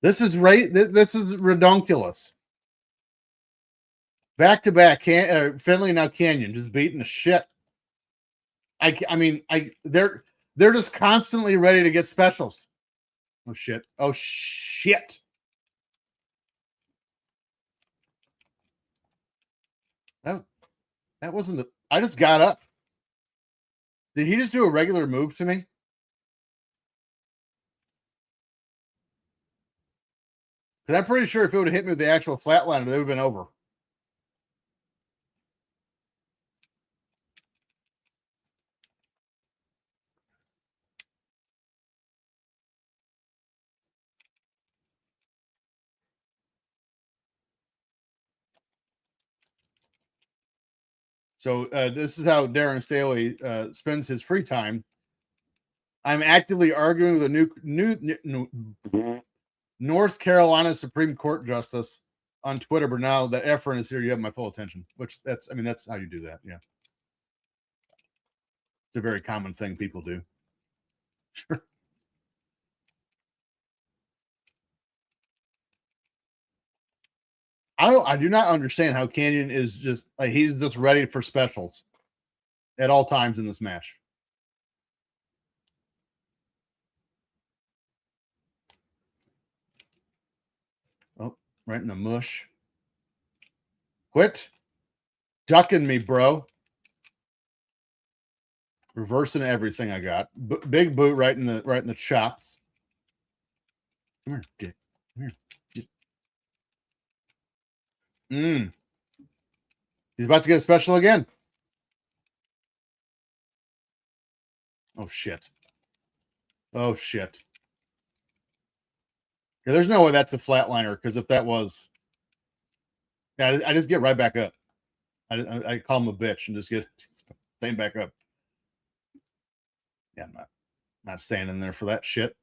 S1: This is right. This is redonkulous. Back to back. Finley now Canyon just beating the shit. I mean, they're just constantly ready to get specials. Oh shit. Oh shit. That wasn't the. I just got up. Did he just do a regular move to me? Because I'm pretty sure if it would have hit me with the actual flatliner, they would have been over. So this is how Darren Staley spends his free time. I'm actively arguing with a new North Carolina Supreme Court justice on Twitter, but now that Efren is here, you have my full attention. Which that's how you do that. Yeah, it's a very common thing people do. Sure. I do not understand how Canyon is just like he's just ready for specials at all times in this match. Oh, right in the mush. Quit ducking me, bro. Reversing everything I got. Big boot right in the chops. Come here, dick. Come here. He's about to get a special again. Oh shit. Oh shit. Yeah, there's no way that's a flatliner because if that was, yeah, I just get right back up. I call him a bitch and just get staying back up. Yeah, I'm not standing there for that shit.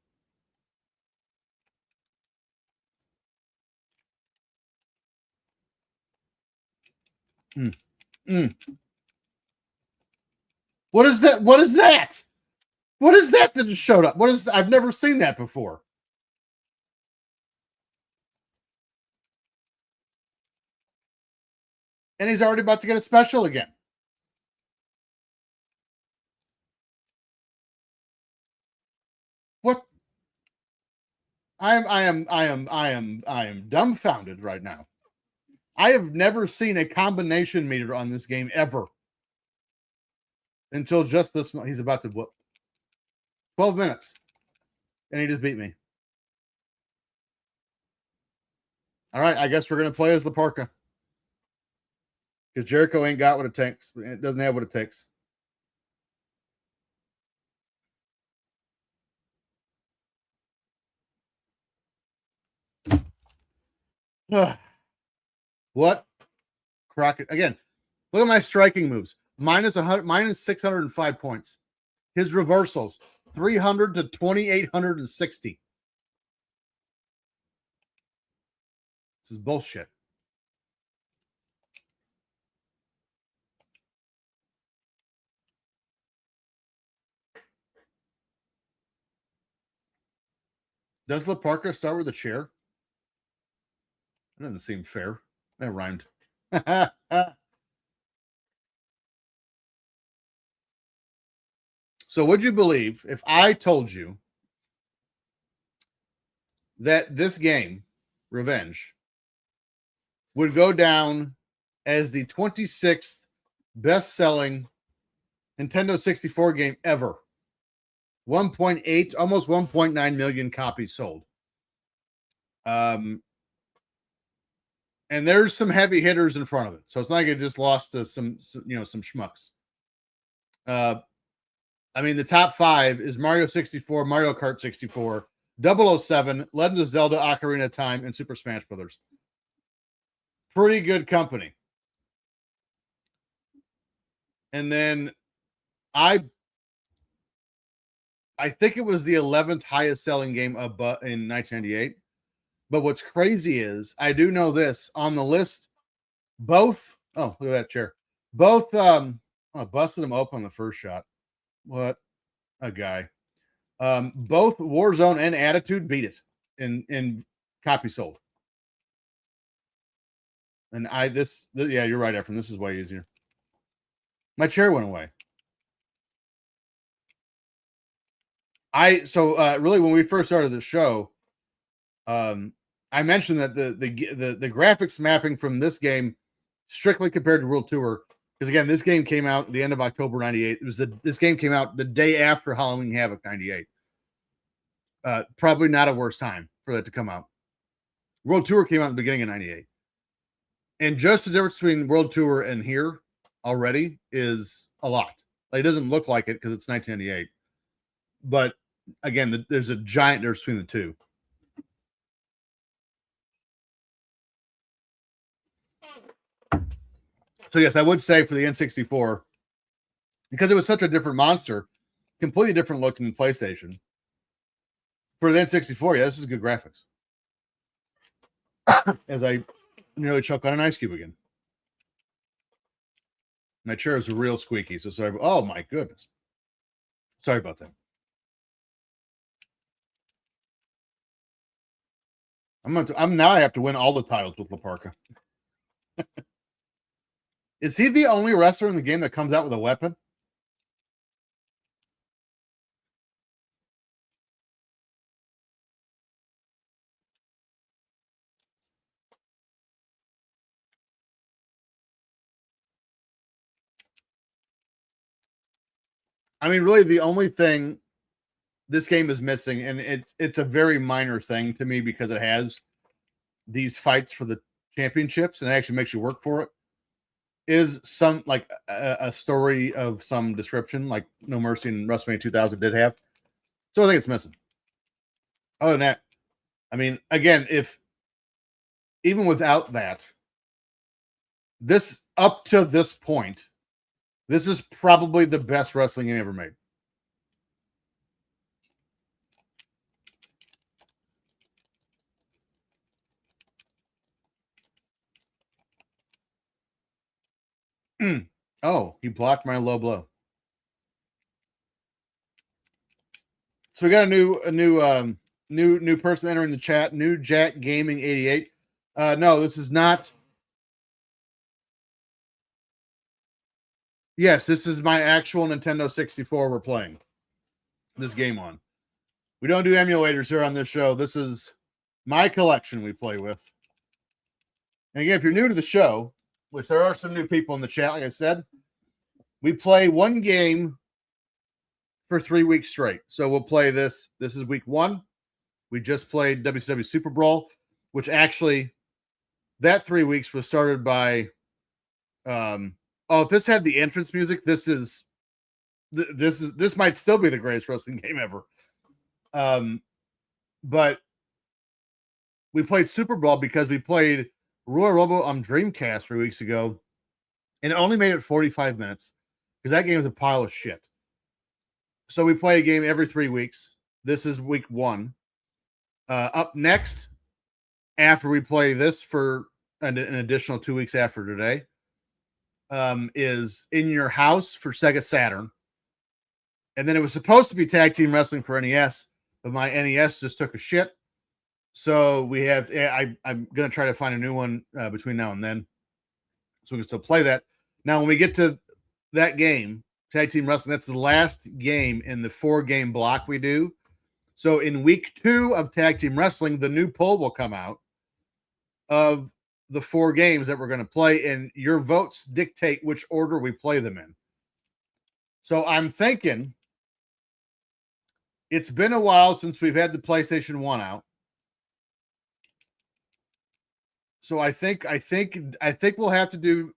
S1: What is that? What is that? What is that that just showed up? What is? I've never seen that before. And he's already about to get a special again. What? I am dumbfounded right now. I have never seen a combination meter on this game ever until just this. He's about to whoop 12 minutes, and he just beat me. All right, I guess we're gonna play as La Parka because Jericho ain't got what it takes. It doesn't have what it takes. What? Crockett again. Look at my striking moves. Minus 605 points. His reversals 300 to 2,860. This is bullshit. Does La Parka start with a chair? That doesn't seem fair. That rhymed. So would you believe if I told you that this game, Revenge, would go down as the 26th best-selling Nintendo 64 game ever? 1.8, almost 1.9 million copies sold. And there's some heavy hitters in front of it, so it's not like it just lost to some schmucks. I mean, the top 5 is Mario 64, Mario Kart 64, 007, Legend of Zelda: Ocarina of Time, and Super Smash Brothers. Pretty good company. And then I think it was the 11th highest selling game in 1998. But what's crazy is I do know this on the list. Both, oh, look at that chair. Both, busted him open on the first shot. What a guy. Both Warzone and Attitude beat it in copy sold. And yeah, you're right, Efren. This is way easier. My chair went away. Really, when we first started the show, I mentioned that the graphics mapping from this game, strictly compared to World Tour, because again, this game came out at the end of October '98. This game came out the day after Halloween Havoc '98. Probably not a worse time for that to come out. World Tour came out in the beginning of '98, and just the difference between World Tour and here already is a lot. Like, it doesn't look like it because it's 1998, but again, there's a giant difference between the two. So yes, I would say for the N64, because it was such a different monster, completely different look than the PlayStation. For the N64, yeah, this is good graphics. As I nearly choke on an ice cube again. My chair is real squeaky, so sorry. Oh my goodness. Sorry about that. Now I have to win all the titles with Laparca. Is he the only wrestler in the game that comes out with a weapon? I mean, really, the only thing this game is missing, and it's a very minor thing to me because it has these fights for the championships and it actually makes you work for it, is some like a story of some description, like No Mercy in WrestleMania 2000 did have. So I think it's missing. Other than that, I mean, again, if even without that, this up to this point, this is probably the best wrestling game ever made. Oh, he blocked my low blow. So we got a new person entering the chat. New Jack Gaming 88. No, this is not. Yes, this is my actual Nintendo 64 we're playing this game on. We don't do emulators here on this show. This is my collection we play with. And again, if you're new to the show, which there are some new people in the chat, like I said, we play one game for 3 weeks straight. So we'll play this. This is week 1. We just played WCW Super Brawl, which actually that 3 weeks was started by if this had the entrance music, this might still be the greatest wrestling game ever. But we played Super Brawl because we played Royal Rumble on Dreamcast 3 weeks ago, and it only made it 45 minutes because that game is a pile of shit. So we play a game every 3 weeks. This is week 1. Up next, after we play this for an additional 2 weeks after today, is In Your House for Sega Saturn. And then it was supposed to be Tag Team Wrestling for NES, but my NES just took a shit. So we have, I'm going to try to find a new one between now and then. So we can still play that. Now, when we get to that game, Tag Team Wrestling, that's the last game in the 4-game block we do. So in week 2 of Tag Team Wrestling, the new poll will come out of the 4 games that we're going to play, and your votes dictate which order we play them in. So I'm thinking it's been a while since we've had the PlayStation 1 out. So I think we'll have to do,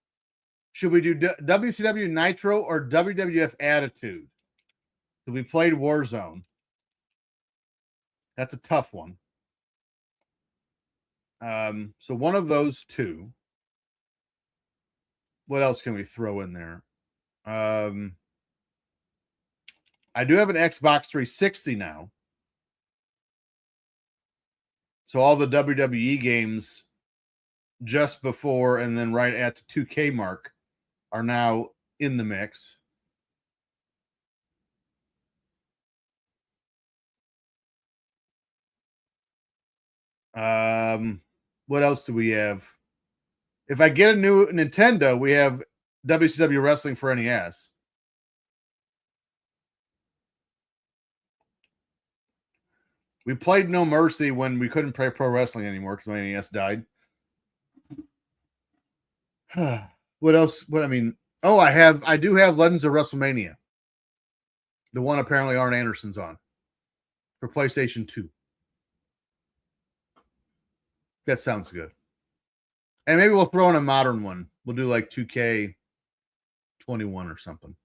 S1: should we do WCW Nitro or WWF Attitude? So we played Warzone. That's a tough one. So one of those two. What else can we throw in there? I do have an Xbox 360 now. So all the WWE games just before and then right at the 2K mark are now in the mix. What else do we have? If I get a new Nintendo, we have WCW Wrestling for NES. We played No Mercy when we couldn't play pro wrestling anymore because my NES died. What else? What I mean? Oh, I do have Legends of WrestleMania. The one apparently Arn Anderson's on for PlayStation 2. That sounds good. And maybe we'll throw in a modern one. We'll do like 2K 21 or something.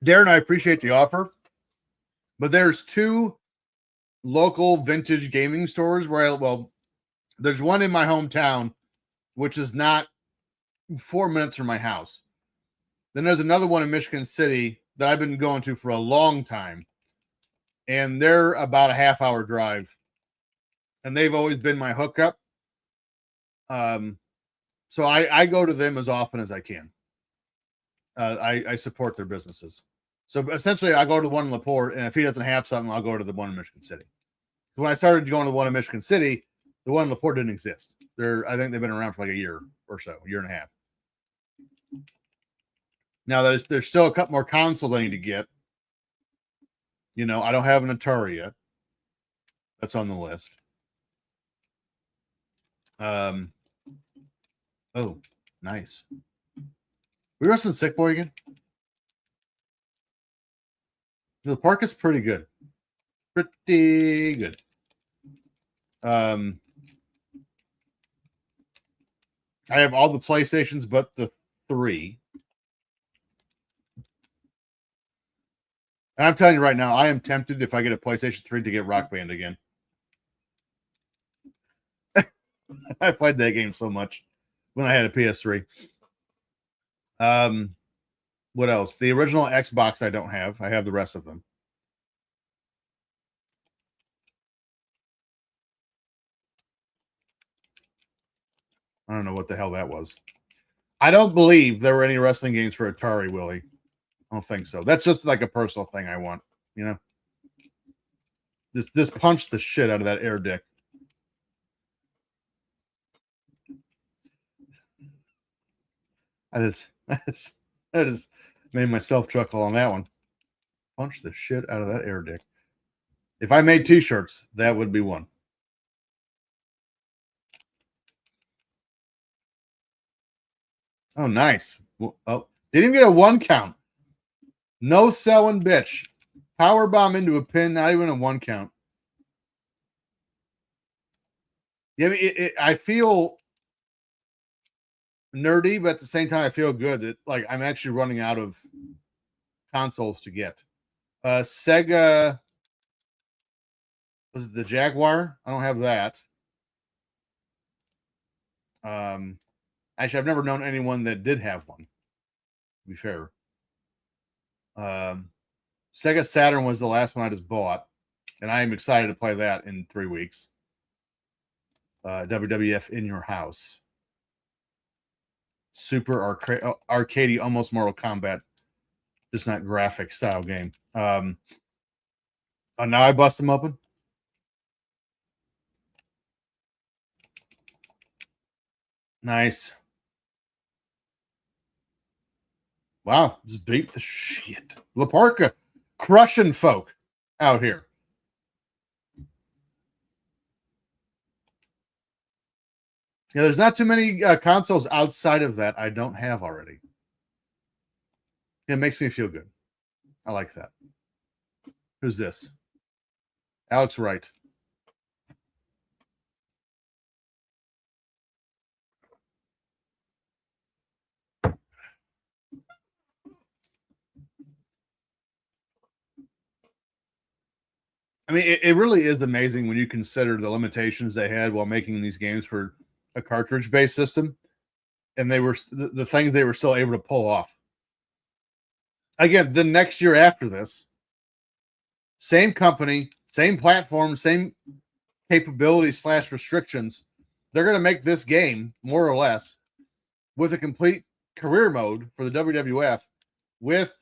S1: Darren, I appreciate the offer, but there's 2 local vintage gaming stores where there's one in my hometown, which is not 4 minutes from my house. Then there's another one in Michigan City that I've been going to for a long time, and they're about a half-hour drive, and they've always been my hookup. So I go to them as often as I can. I support their businesses. So essentially, I go to the one in LaPorte, and if he doesn't have something, I'll go to the one in Michigan City. When I started going to the one in Michigan City, the one in LaPorte didn't exist. I think they've been around for like a year or so, a year and a half. Now, there's still a couple more consoles I need to get. You know, I don't have an Atari yet. That's on the list. Oh, nice. We wrestling Sick Boy again? The park is pretty good. Pretty good. I have all the PlayStations but the 3. And I'm telling you right now, I am tempted if I get a PlayStation 3 to get Rock Band again. I played that game so much when I had a PS3. What else? The original Xbox I don't have. I have the rest of them. I don't know what the hell that was. I don't believe there were any wrestling games for Atari, Willie. I don't think so. That's just like a personal thing I want, you know? This punched the shit out of that air dick. I just made myself chuckle on that one. Punch the shit out of that air dick. If I made t-shirts, that would be one. Oh, nice. Oh, didn't even get a 1 count. No selling bitch. Power bomb into a pin, not even a 1 count. Yeah, I feel nerdy, but at the same time, I feel good that like I'm actually running out of consoles to get. Sega, was it the Jaguar? I don't have that. Actually, I've never known anyone that did have one, to be fair. Sega Saturn was the last one I just bought, and I am excited to play that in 3 weeks. WWF In Your House. Super arcadey, almost Mortal Kombat, just not graphic style game. Oh, now I bust them open. Nice. Wow, just beat the shit. La Parka crushing folk out here. Yeah, there's not too many consoles outside of that I don't have already. It makes me feel good. I like that. Who's this? Alex Wright. I mean, it really is amazing when you consider the limitations they had while making these games for a cartridge-based system, and they were the things they were still able to pull off. Again, the next year after this, same company, same platform, same capabilities slash restrictions. They're going to make this game more or less with a complete career mode for the WWF with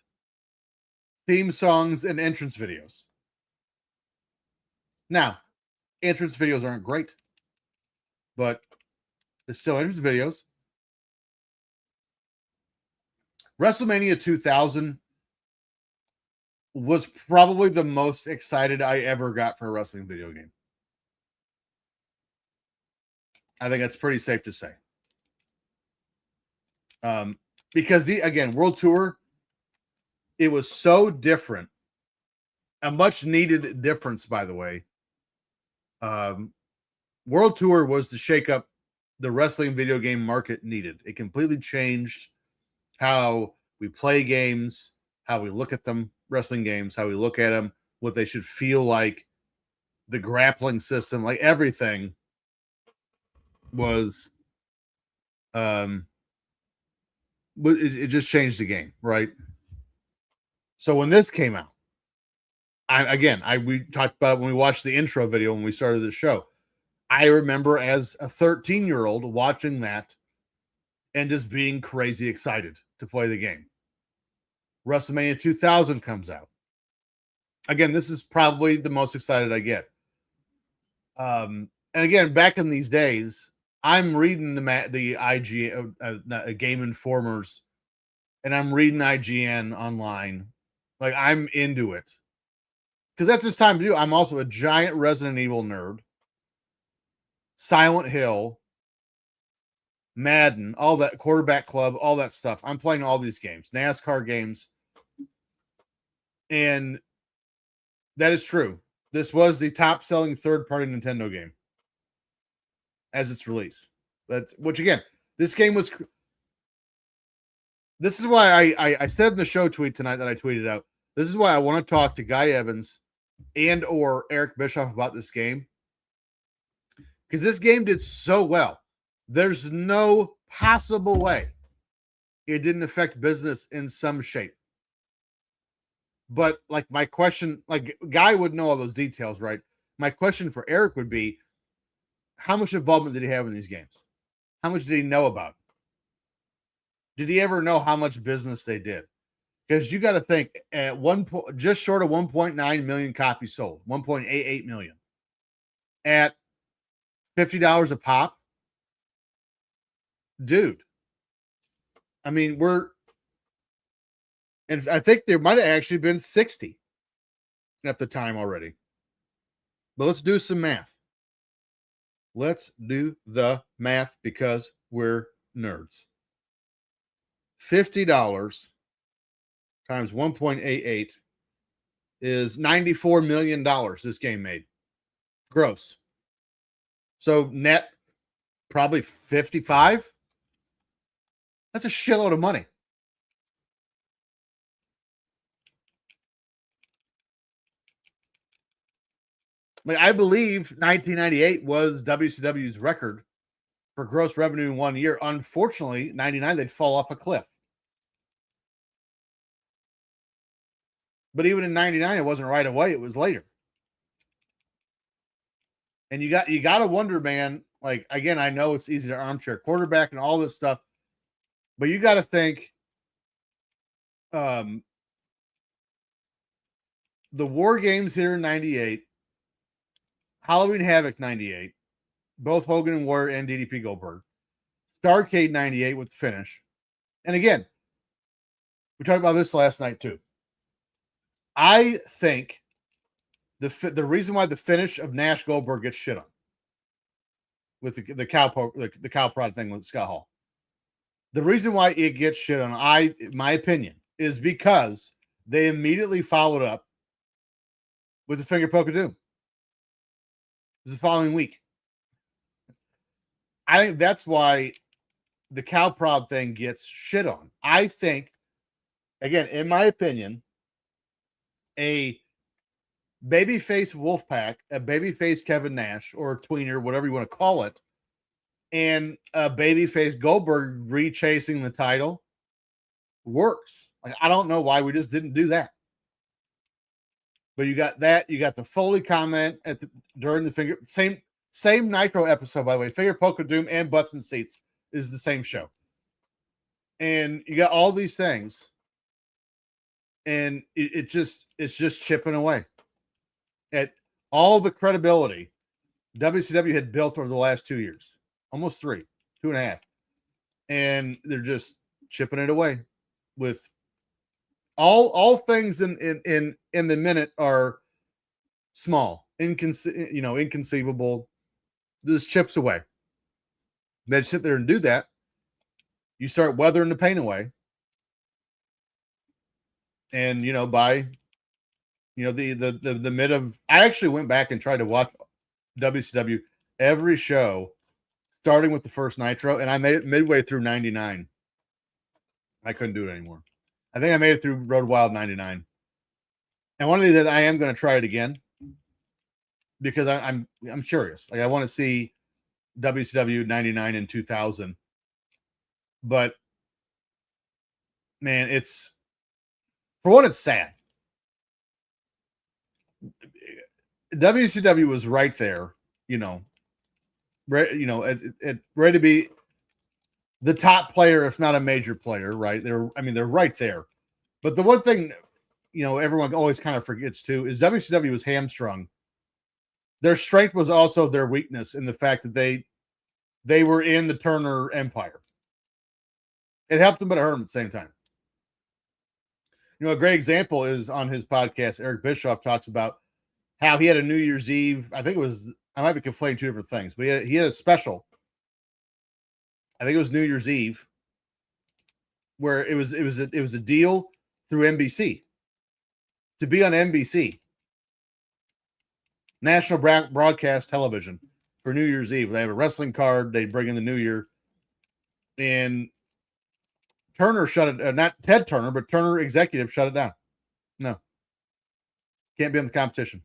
S1: theme songs and entrance videos. Now, entrance videos aren't great, but it's still entrance videos. WrestleMania 2000 was probably the most excited I ever got for a wrestling video game. I think that's pretty safe to say. Because again, World Tour, it was so different. A much needed difference, by the way. World Tour was to shake up the wrestling video game market needed. It completely changed how we play games, how we look at them, wrestling games, how we look at them, what they should feel like, the grappling system, like everything was it just changed the game, right? So when this came out, we talked about it when we watched the intro video when we started the show. I remember as a 13-year-old watching that and just being crazy excited to play the game. WrestleMania 2000 comes out. Again, this is probably the most excited I get. And again, back in these days, I'm reading the IG Game Informers, and I'm reading IGN online. Like, I'm into it. Because that's this time to do. I'm also a giant Resident Evil nerd. Silent Hill, Madden, all that, Quarterback Club, all that stuff. I'm playing all these games, NASCAR games. And that is true. This was the top-selling third-party Nintendo game as its release. Which again, this game was. This is why I said in the show tweet tonight that I tweeted out. This is why I want to talk to Guy Evans and or Eric Bischoff about this game, because this game did so well. There's no possible way it didn't affect business in some shape. But like my question, like Guy would know all those details, right? My question for Eric would be, how much involvement did he have in these games? How much did he know about? Did he ever know how much business they did? Because you got to think at just short of 1.9 million copies sold, 1.88 million at $50 a pop. Dude, I mean, and I think there might have actually been 60 at the time already. But let's do some math. Let's do the math because we're nerds. $50 times 1.88 is $94 million this game made. Gross. So net, probably 55. That's a shitload of money. Like, I believe 1998 was WCW's record for gross revenue in 1 year. Unfortunately, 99, they'd fall off a cliff. But even in 99, it wasn't right away. It was later. And you got to wonder, man, like, again, I know it's easy to armchair quarterback and all this stuff, but you got to think the War Games here in 98, Halloween Havoc 98, both Hogan and Warrior and DDP Goldberg, Starrcade 98 with the finish. And again, we talked about this last night too. I think the reason why the finish of Nash Goldberg gets shit on with the cow prod thing with Scott Hall. The reason why it gets shit on, my opinion, is because they immediately followed up with the finger poke of doom. It was the following week. I think that's why the cow prod thing gets shit on. I think, again, in my opinion, a babyface Wolfpack, a babyface Kevin Nash, or a tweener, whatever you want to call it, and a babyface Goldberg rechasing the title works. Like, I don't know why we just didn't do that. But you got that. You got the Foley comment during the finger. Same Nitro episode, by the way. Finger Poke of Doom and Butts and Seats is the same show. And you got all these things. And it's just chipping away at all the credibility WCW had built over the last 2 years. Almost 3, 2.5. And they're just chipping it away with all things in the minute are small, inconceivable. This chips away. They sit there and do that. You start weathering the pain away. And by the mid of, I actually went back and tried to watch WCW every show, starting with the first Nitro, and I made it midway through 99. I couldn't do it anymore. I think I made it through Road Wild 99. And one of these that I am going to try it again because I'm curious. Like, I want to see WCW 99 and 2000. But man, it's, for one, it's sad. WCW was right there, ready to be the top player, if not a major player, right? They're right there. But the one thing, everyone always kind of forgets too, is WCW was hamstrung. Their strength was also their weakness in the fact that they were in the Turner Empire. It helped them, but it hurt them at the same time. A great example is on his podcast, Eric Bischoff talks about how he had a New Year's Eve. I might be conflating two different things, but he had a special. I think it was New Year's Eve, where it was a deal through NBC to be on NBC, National Broadcast Television, for New Year's Eve. They have a wrestling card. They bring in the New Year, and Turner shut it. Not Ted Turner, but Turner executive shut it down. No, can't be in the competition.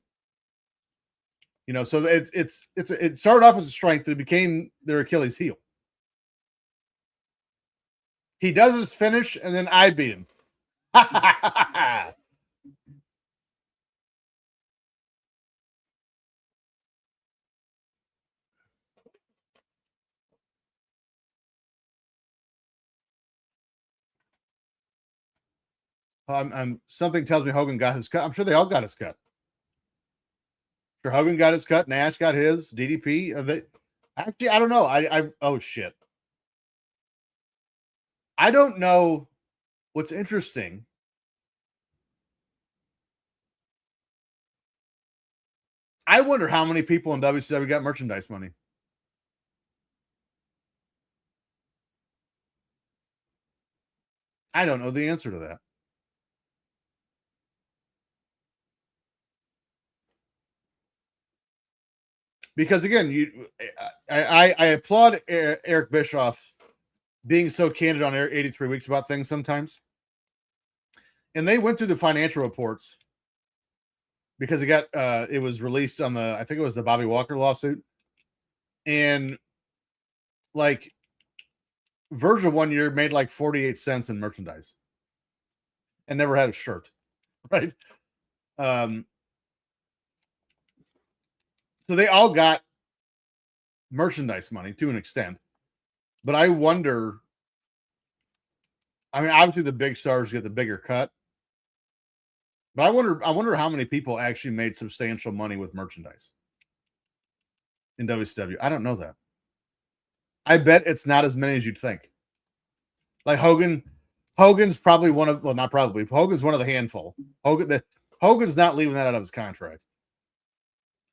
S1: So it started off as a strength, but it became their Achilles heel. He does his finish, and then I beat him. Something tells me Hogan got his cut. I'm sure they all got his cut. Sure, Hogan got his cut. Nash got his. DDP. Actually, I don't know. Oh shit. I don't know. What's interesting, I wonder how many people in WCW got merchandise money. I don't know the answer to that. Because again, I applaud Eric Bischoff being so candid on 83 Weeks about things sometimes. And they went through the financial reports because it was released on I think it was the Bobby Walker lawsuit. And like Virgil one year made like 48 cents in merchandise and never had a shirt. Right. So they all got merchandise money to an extent. But I wonder, obviously the big stars get the bigger cut. But I wonder how many people actually made substantial money with merchandise in WCW. I don't know that. I bet it's not as many as you'd think. Like Hogan's probably one of, well, not probably, Hogan's one of the handful. Hogan's not leaving that out of his contract.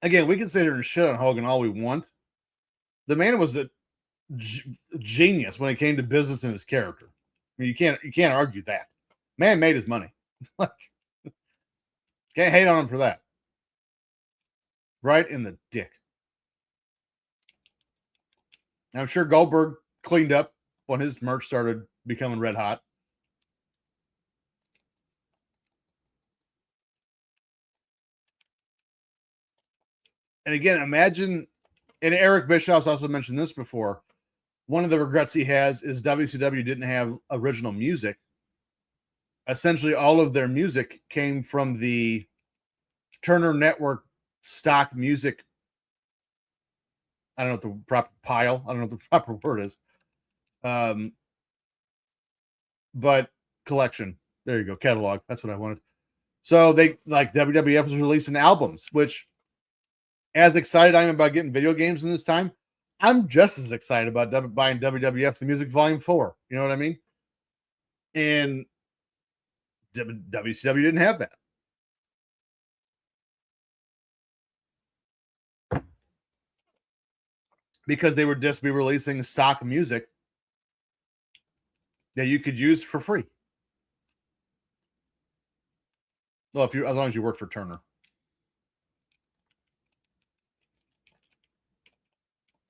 S1: Again, we can sit here and shit on Hogan all we want. The man was a genius when it came to business and his character. I mean, you can't argue that. Man made his money. Like, can't hate on him for that. Right in the dick. I'm sure Goldberg cleaned up when his merch started becoming red hot. And again, imagine, and Eric Bischoff's also mentioned this before, one of the regrets he has is WCW didn't have original music. Essentially, all of their music came from the Turner Network stock music. I don't know what the proper pile. I don't know what the proper word is. But collection. There you go. Catalog. That's what I wanted. So they, like, WWF was releasing albums, which, as excited I am about getting video games in this time, I'm just as excited about buying WWF The Music Volume 4. You know what I mean? And WCW didn't have that. Because they would just be releasing stock music that you could use for free. Well, as long as you work for Turner.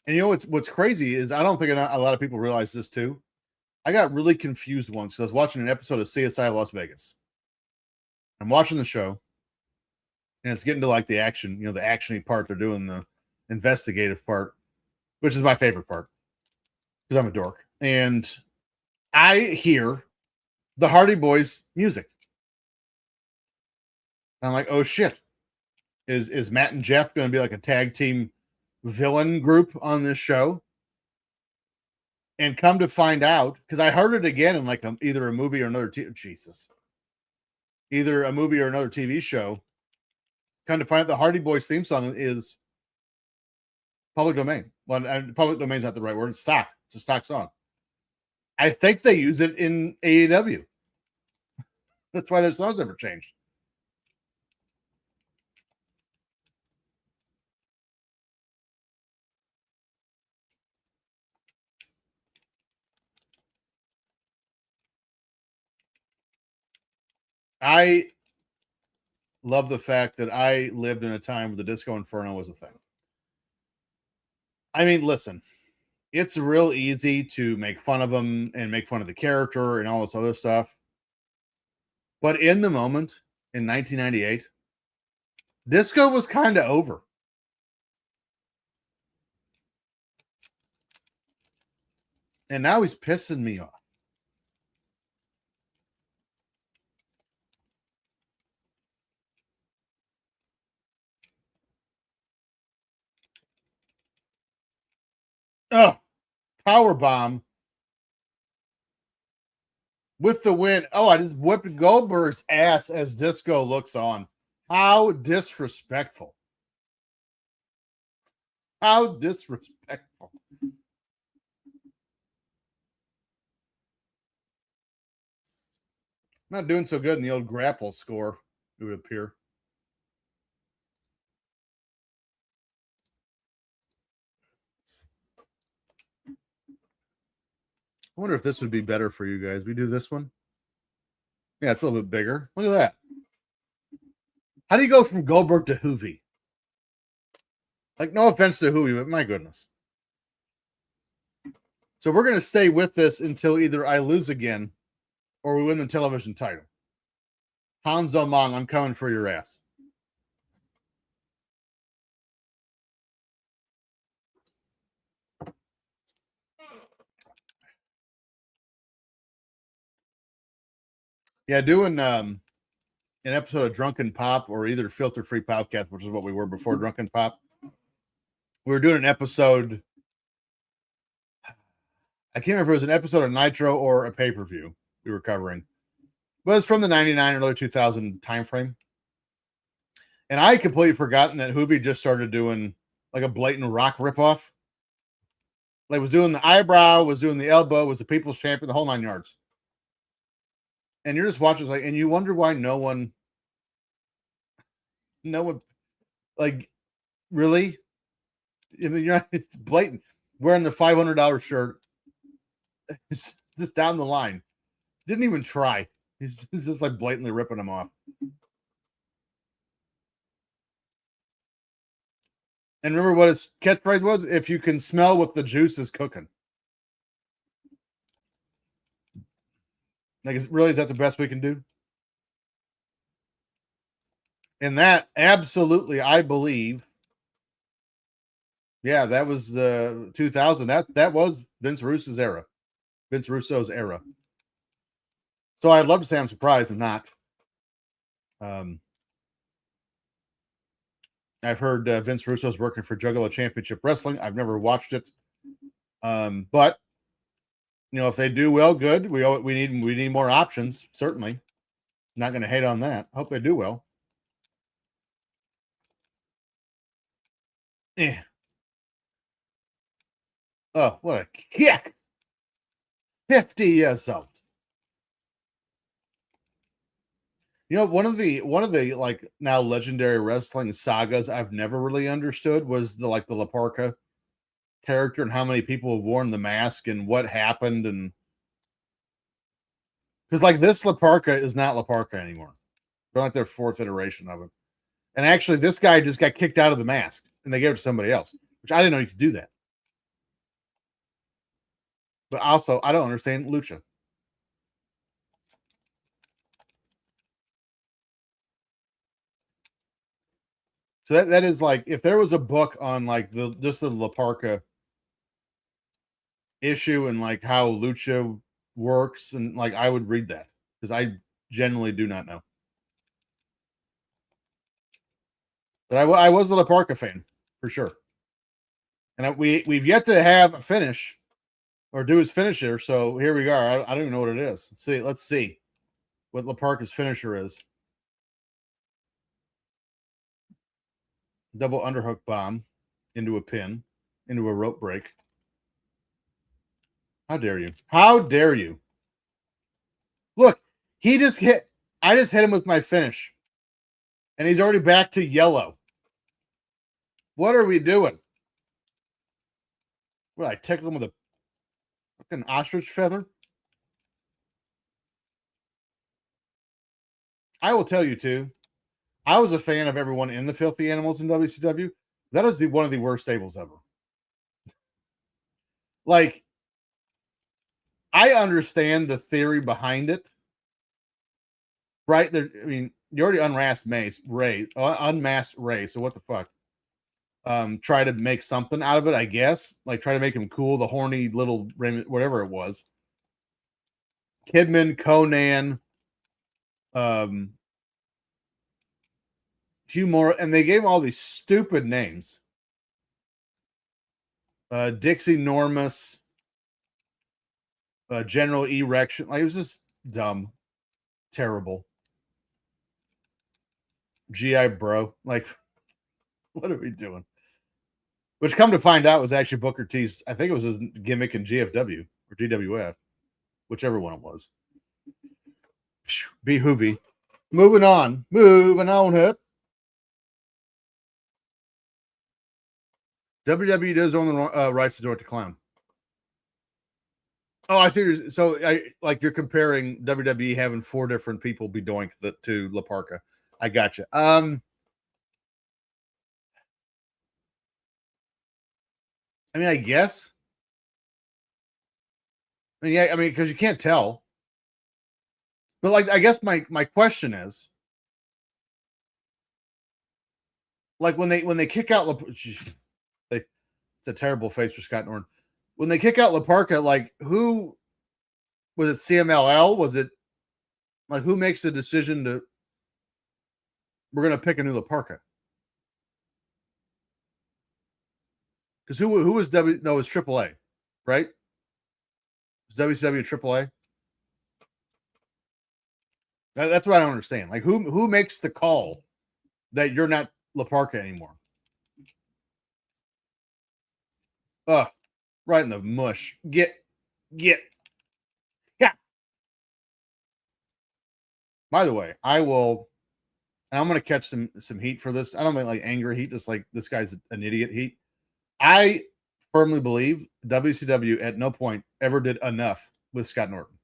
S1: And you know what's crazy is, I don't think a lot of people realize this too. I got really confused once because I was watching an episode of CSI Las Vegas. I'm watching the show, and it's getting to like the action, you know, the actiony part. They're doing the investigative part, which is my favorite part because I'm a dork. And I hear the Hardy Boys music. And I'm like, oh shit. Is Matt and Jeff going to be like a tag team villain group on this show? And come to find out, because I heard it again in like either a movie or another either a movie or another TV show. Come to find out the Hardy Boys theme song is public domain. Well, public domain's not the right word. It's stock. It's a stock song. I think they use it in AEW. That's why their songs never changed. I love the fact that I lived in a time where the Disco Inferno was a thing. I mean, listen, it's real easy to make fun of them and make fun of the character and all this other stuff. But in the moment, in 1998, Disco was kind of over. And now he's pissing me off. Oh, power bomb with the win. Oh, I just whipped Goldberg's ass as Disco looks on. How disrespectful. How disrespectful. Not doing so good in the old grapple score, it would appear. I wonder if this would be better for you guys. We do this one. Yeah, it's a little bit bigger. Look at that. How do you go from Goldberg to Hoovy? Like, no offense to Hoovy, but my goodness. So we're going to stay with this until either I lose again or we win the television title. Hanzo Man, I'm coming for your ass. Yeah, doing an episode of Drunken Pop or either Filter Free Podcast, which is what we were before Drunken Pop. We were doing an episode. I can't remember if it was an episode of Nitro or a pay-per-view we were covering. But it's from the 99 or early 2000 time frame. And I had completely forgotten that Hoovy just started doing like a blatant rock ripoff. Like was doing the eyebrow, was doing the elbow, was the people's champion, the whole 9 yards. And you're just watching like, and you wonder why no one, like, really? I mean, it's blatant. Wearing the $500 shirt, it's just down the line. Didn't even try. He's just like blatantly ripping them off. And remember what his catchphrase was? If you can smell what the juice is cooking. Like, really, is that the best we can do? And that absolutely, I believe. Yeah, that was 2000. That was Vince Russo's era. So I'd love to say I'm surprised and not. I've heard Vince Russo's working for Juggalo Championship Wrestling. I've never watched it, but if they do well, good. We need more options. Certainly, not going to hate on that. Hope they do well. Yeah. Oh, what a kick! 50 years old. One of the like now legendary wrestling sagas I've never really understood was the La Parka character and how many people have worn the mask and what happened, and because like this La Parka is not La Parka anymore. They're like their 4th iteration of it. And actually, this guy just got kicked out of the mask and they gave it to somebody else, which I didn't know you could do that. But also, I don't understand lucha. So that is like, if there was a book on like just the La Parka issue and like how lucha works, and like I would read that because I genuinely do not know. But I was a La Parka fan for sure, and we've yet to have a finish or do his finisher. So here we are. I don't even know what it is. Let's see what La Parka's finisher is. Double underhook bomb into a pin, into a rope break. How dare you? How dare you? Look, I just hit him with my finish. And he's already back to yellow. What are we doing? What, I tickle him with a fucking ostrich feather? I will tell you too, I was a fan of everyone in the Filthy Animals in WCW. That is one of the worst stables ever. Like, I understand the theory behind it. Right? I mean, you already unmasked Ray. So what the fuck? Try to make something out of it, I guess. Like, try to make him cool, the horny little whatever it was. Kidman, Conan, Hugh Moore, and they gave him all these stupid names. Dixie Normus, General Erection. Like, it was just dumb, terrible. GI Bro. Like, what are we doing? Which, come to find out, was actually Booker T's, I think it was his gimmick in GFW or GWF, whichever one it was. Be hoovy. Moving on, Hip. WWE does own the rights to Dorothy Clown. Oh, I see. So, you're comparing WWE having 4 different people be doink to La Parka. I gotcha. I mean, I guess. I mean, yeah. I mean, because you can't tell. But like, I guess my question is, like, when they kick out it's a terrible face for Scott Norton. When they kick out La Parka, like, who was it? CMLL? Was it like, who makes the decision to we're going to pick a new La Parka? Because who was it was AAA, right? It was WCW AAA? That's what I don't understand. Like, who makes the call that you're not La Parka anymore? right in the mush. Get. Yeah. By the way, I'm going to catch some heat for this. I don't mean like angry heat, just like this guy's an idiot heat. I firmly believe WCW at no point ever did enough with Scott Norton.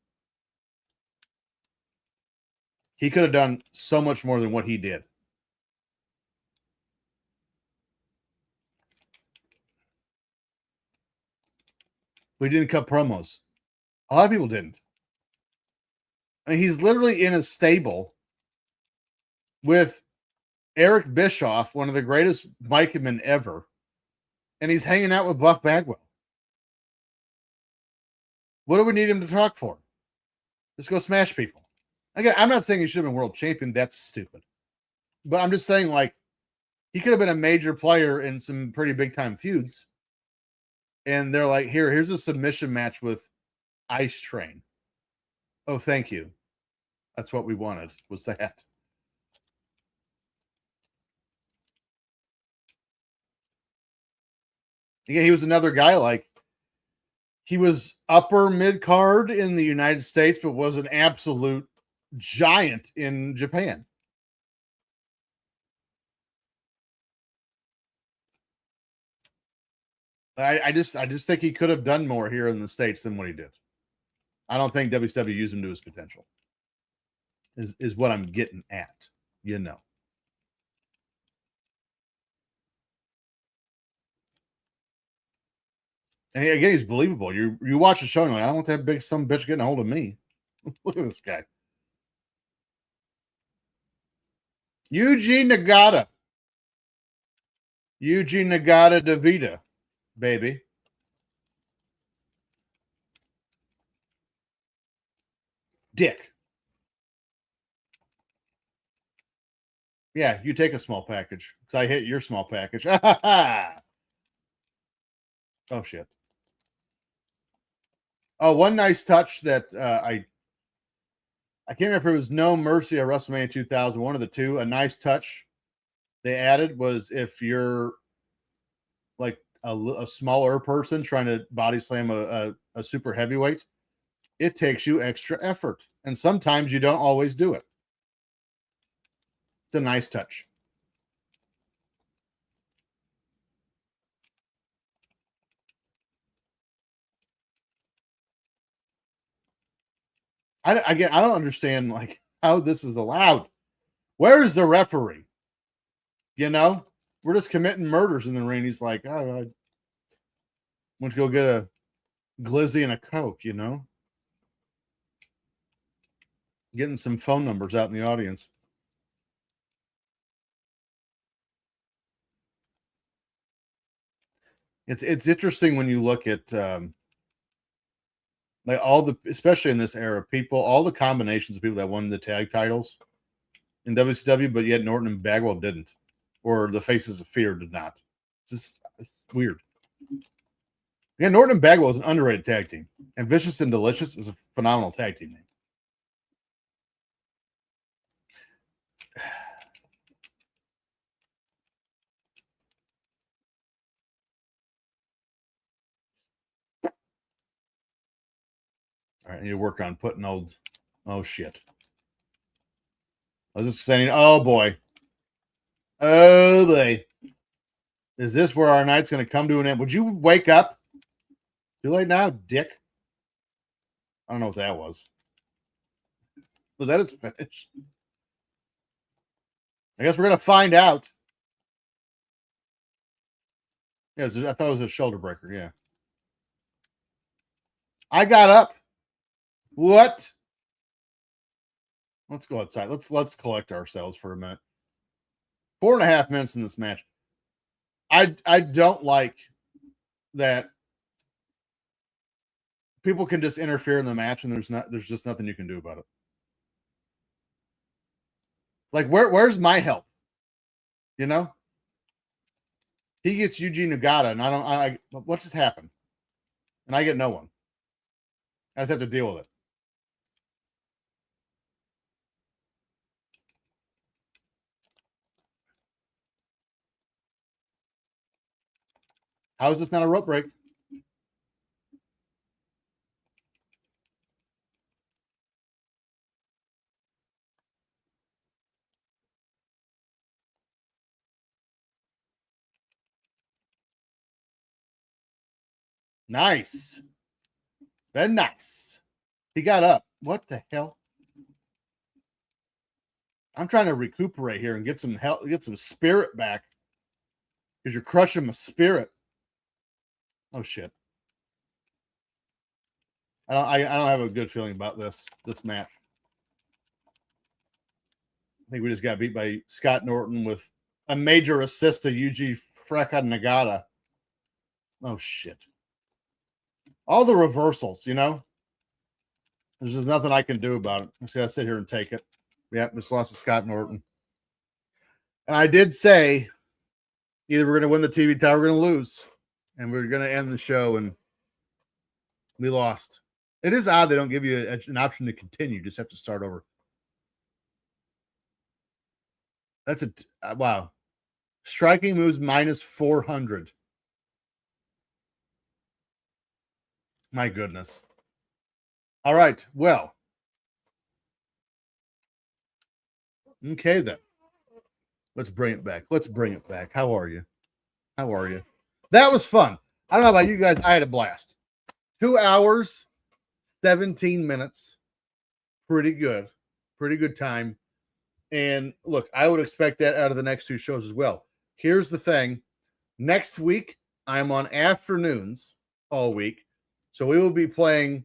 S1: He could have done so much more than what he did. We didn't cut promos. A lot of people didn't. I mean, he's literally in a stable with Eric Bischoff, one of the greatest bikemen ever, and he's hanging out with Buff Bagwell. What do we need him to talk for? Just go smash people. Again, I'm not saying he should have been world champion. That's stupid. But I'm just saying, like, he could have been a major player in some pretty big time feuds. And they're like, here's a submission match with Ice Train. Oh, thank you. That's what we wanted, was that. Again, he was another guy, like, he was upper mid card in the United States, but was an absolute giant in Japan. I just think he could have done more here in the States than what he did. I don't think WCW used him to his potential. Is what I'm getting at, you know. And again, he's believable. You watch the show and you're like, I don't want that big some bitch getting a hold of me. Look at this guy. Eugene Nagata. Eugene Nagata DeVita, baby. Dick. Yeah, you take a small package because I hit your small package. Oh, shit. Oh, one nice touch that I can't remember if it was No Mercy or WrestleMania 2000, one of the two. A nice touch they added was if you're like a smaller person trying to body slam a super heavyweight, it takes you extra effort. And sometimes you don't always do it. It's a nice touch. I don't understand like how this is allowed. Where's the referee? You know, we're just committing murders in the ring. He's like, oh, I want to go get a glizzy and a Coke, you know? Getting some phone numbers out in the audience. It's interesting when you look at like all the, especially in this era, people, all the combinations of people that won the tag titles in WCW, but yet Norton and Bagwell didn't, or the Faces of Fear did not. It's weird. Yeah, Norton and Bagwell is an underrated tag team, and Vicious and Delicious is a phenomenal tag team name. All right, I need to work on putting old. Oh shit! I was just saying. Oh boy. Oh boy. Is this where our night's going to come to an end? Would you wake up? Too late now, dick. I don't know what that was. Was that his finish? I guess we're going to find out. Yeah, I thought it was a shoulder breaker. Yeah. I got up. What? Let's go outside. Let's collect ourselves for a minute. 4.5 minutes in this match. I don't like that people can just interfere in the match and there's just nothing you can do about it. Like where's my help? You know? He gets Eugene Nagata and I what just happened? And I get no one. I just have to deal with it. How is this not a rope break? Nice. Very nice. He got up. What the hell? I'm trying to recuperate here and get some help, get some spirit back. Because you're crushing my spirit. Oh shit. I don't have a good feeling about this match. I think we just got beat by Scott Norton with a major assist to Yuji Freka Nagata. Oh shit. All the reversals, you know. There's just nothing I can do about it. I just gotta sit here and take it. Yep, just lost to Scott Norton. And I did say either we're gonna win the TV title, we're gonna lose. And we're gonna end the show, and we lost. It is odd they don't give you an option to continue. You just have to start over. That's a wow. Striking moves minus 400. My goodness. All right. Well. Okay, then. Let's bring it back. Let's bring it back. How are you? How are you? That was fun. I don't know about you guys. I had a blast. 2 hours, 17 minutes. Pretty good. Pretty good time. And look, I would expect that out of the next 2 shows as well. Here's the thing. Next week, I'm on afternoons all week. So we will be playing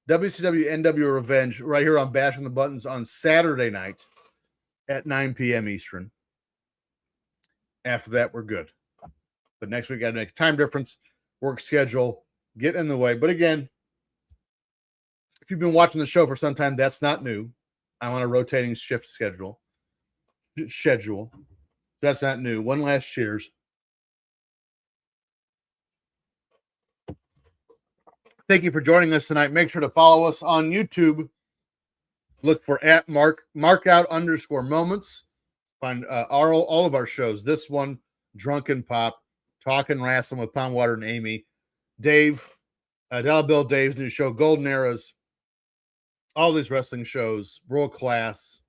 S1: WCW nWo Revenge right here on Bashing the Buttons on Saturday night at 9 p.m. Eastern. After that, we're good. But next week, got to make a time difference, work schedule, get in the way. But again, if you've been watching the show for some time, that's not new. I'm on a rotating shift schedule. That's not new. One last cheers. Thank you for joining us tonight. Make sure to follow us on YouTube. Look for at markout_moments. Find all of our shows. This one, Drunken Pop, Talking Wrestling with Poundwater and Amy, Dave, Dollar Bill Dave's new show, Golden Eras, all these wrestling shows, World Class.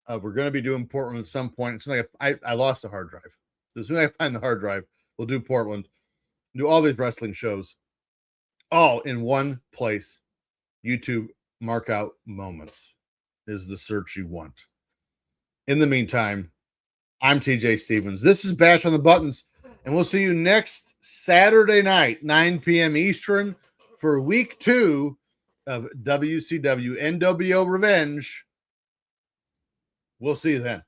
S1: We're going to be doing Portland at some point. It's like I lost a hard drive. As soon as I find the hard drive, we'll do Portland. Do all these wrestling shows, all in one place. YouTube Markout Moments is the search you want. In the meantime, I'm TJ Stevens. This is Bash on the Buttons, and we'll see you next Saturday night, 9 p.m. Eastern, for week 2 of WCW nWo Revenge. We'll see you then.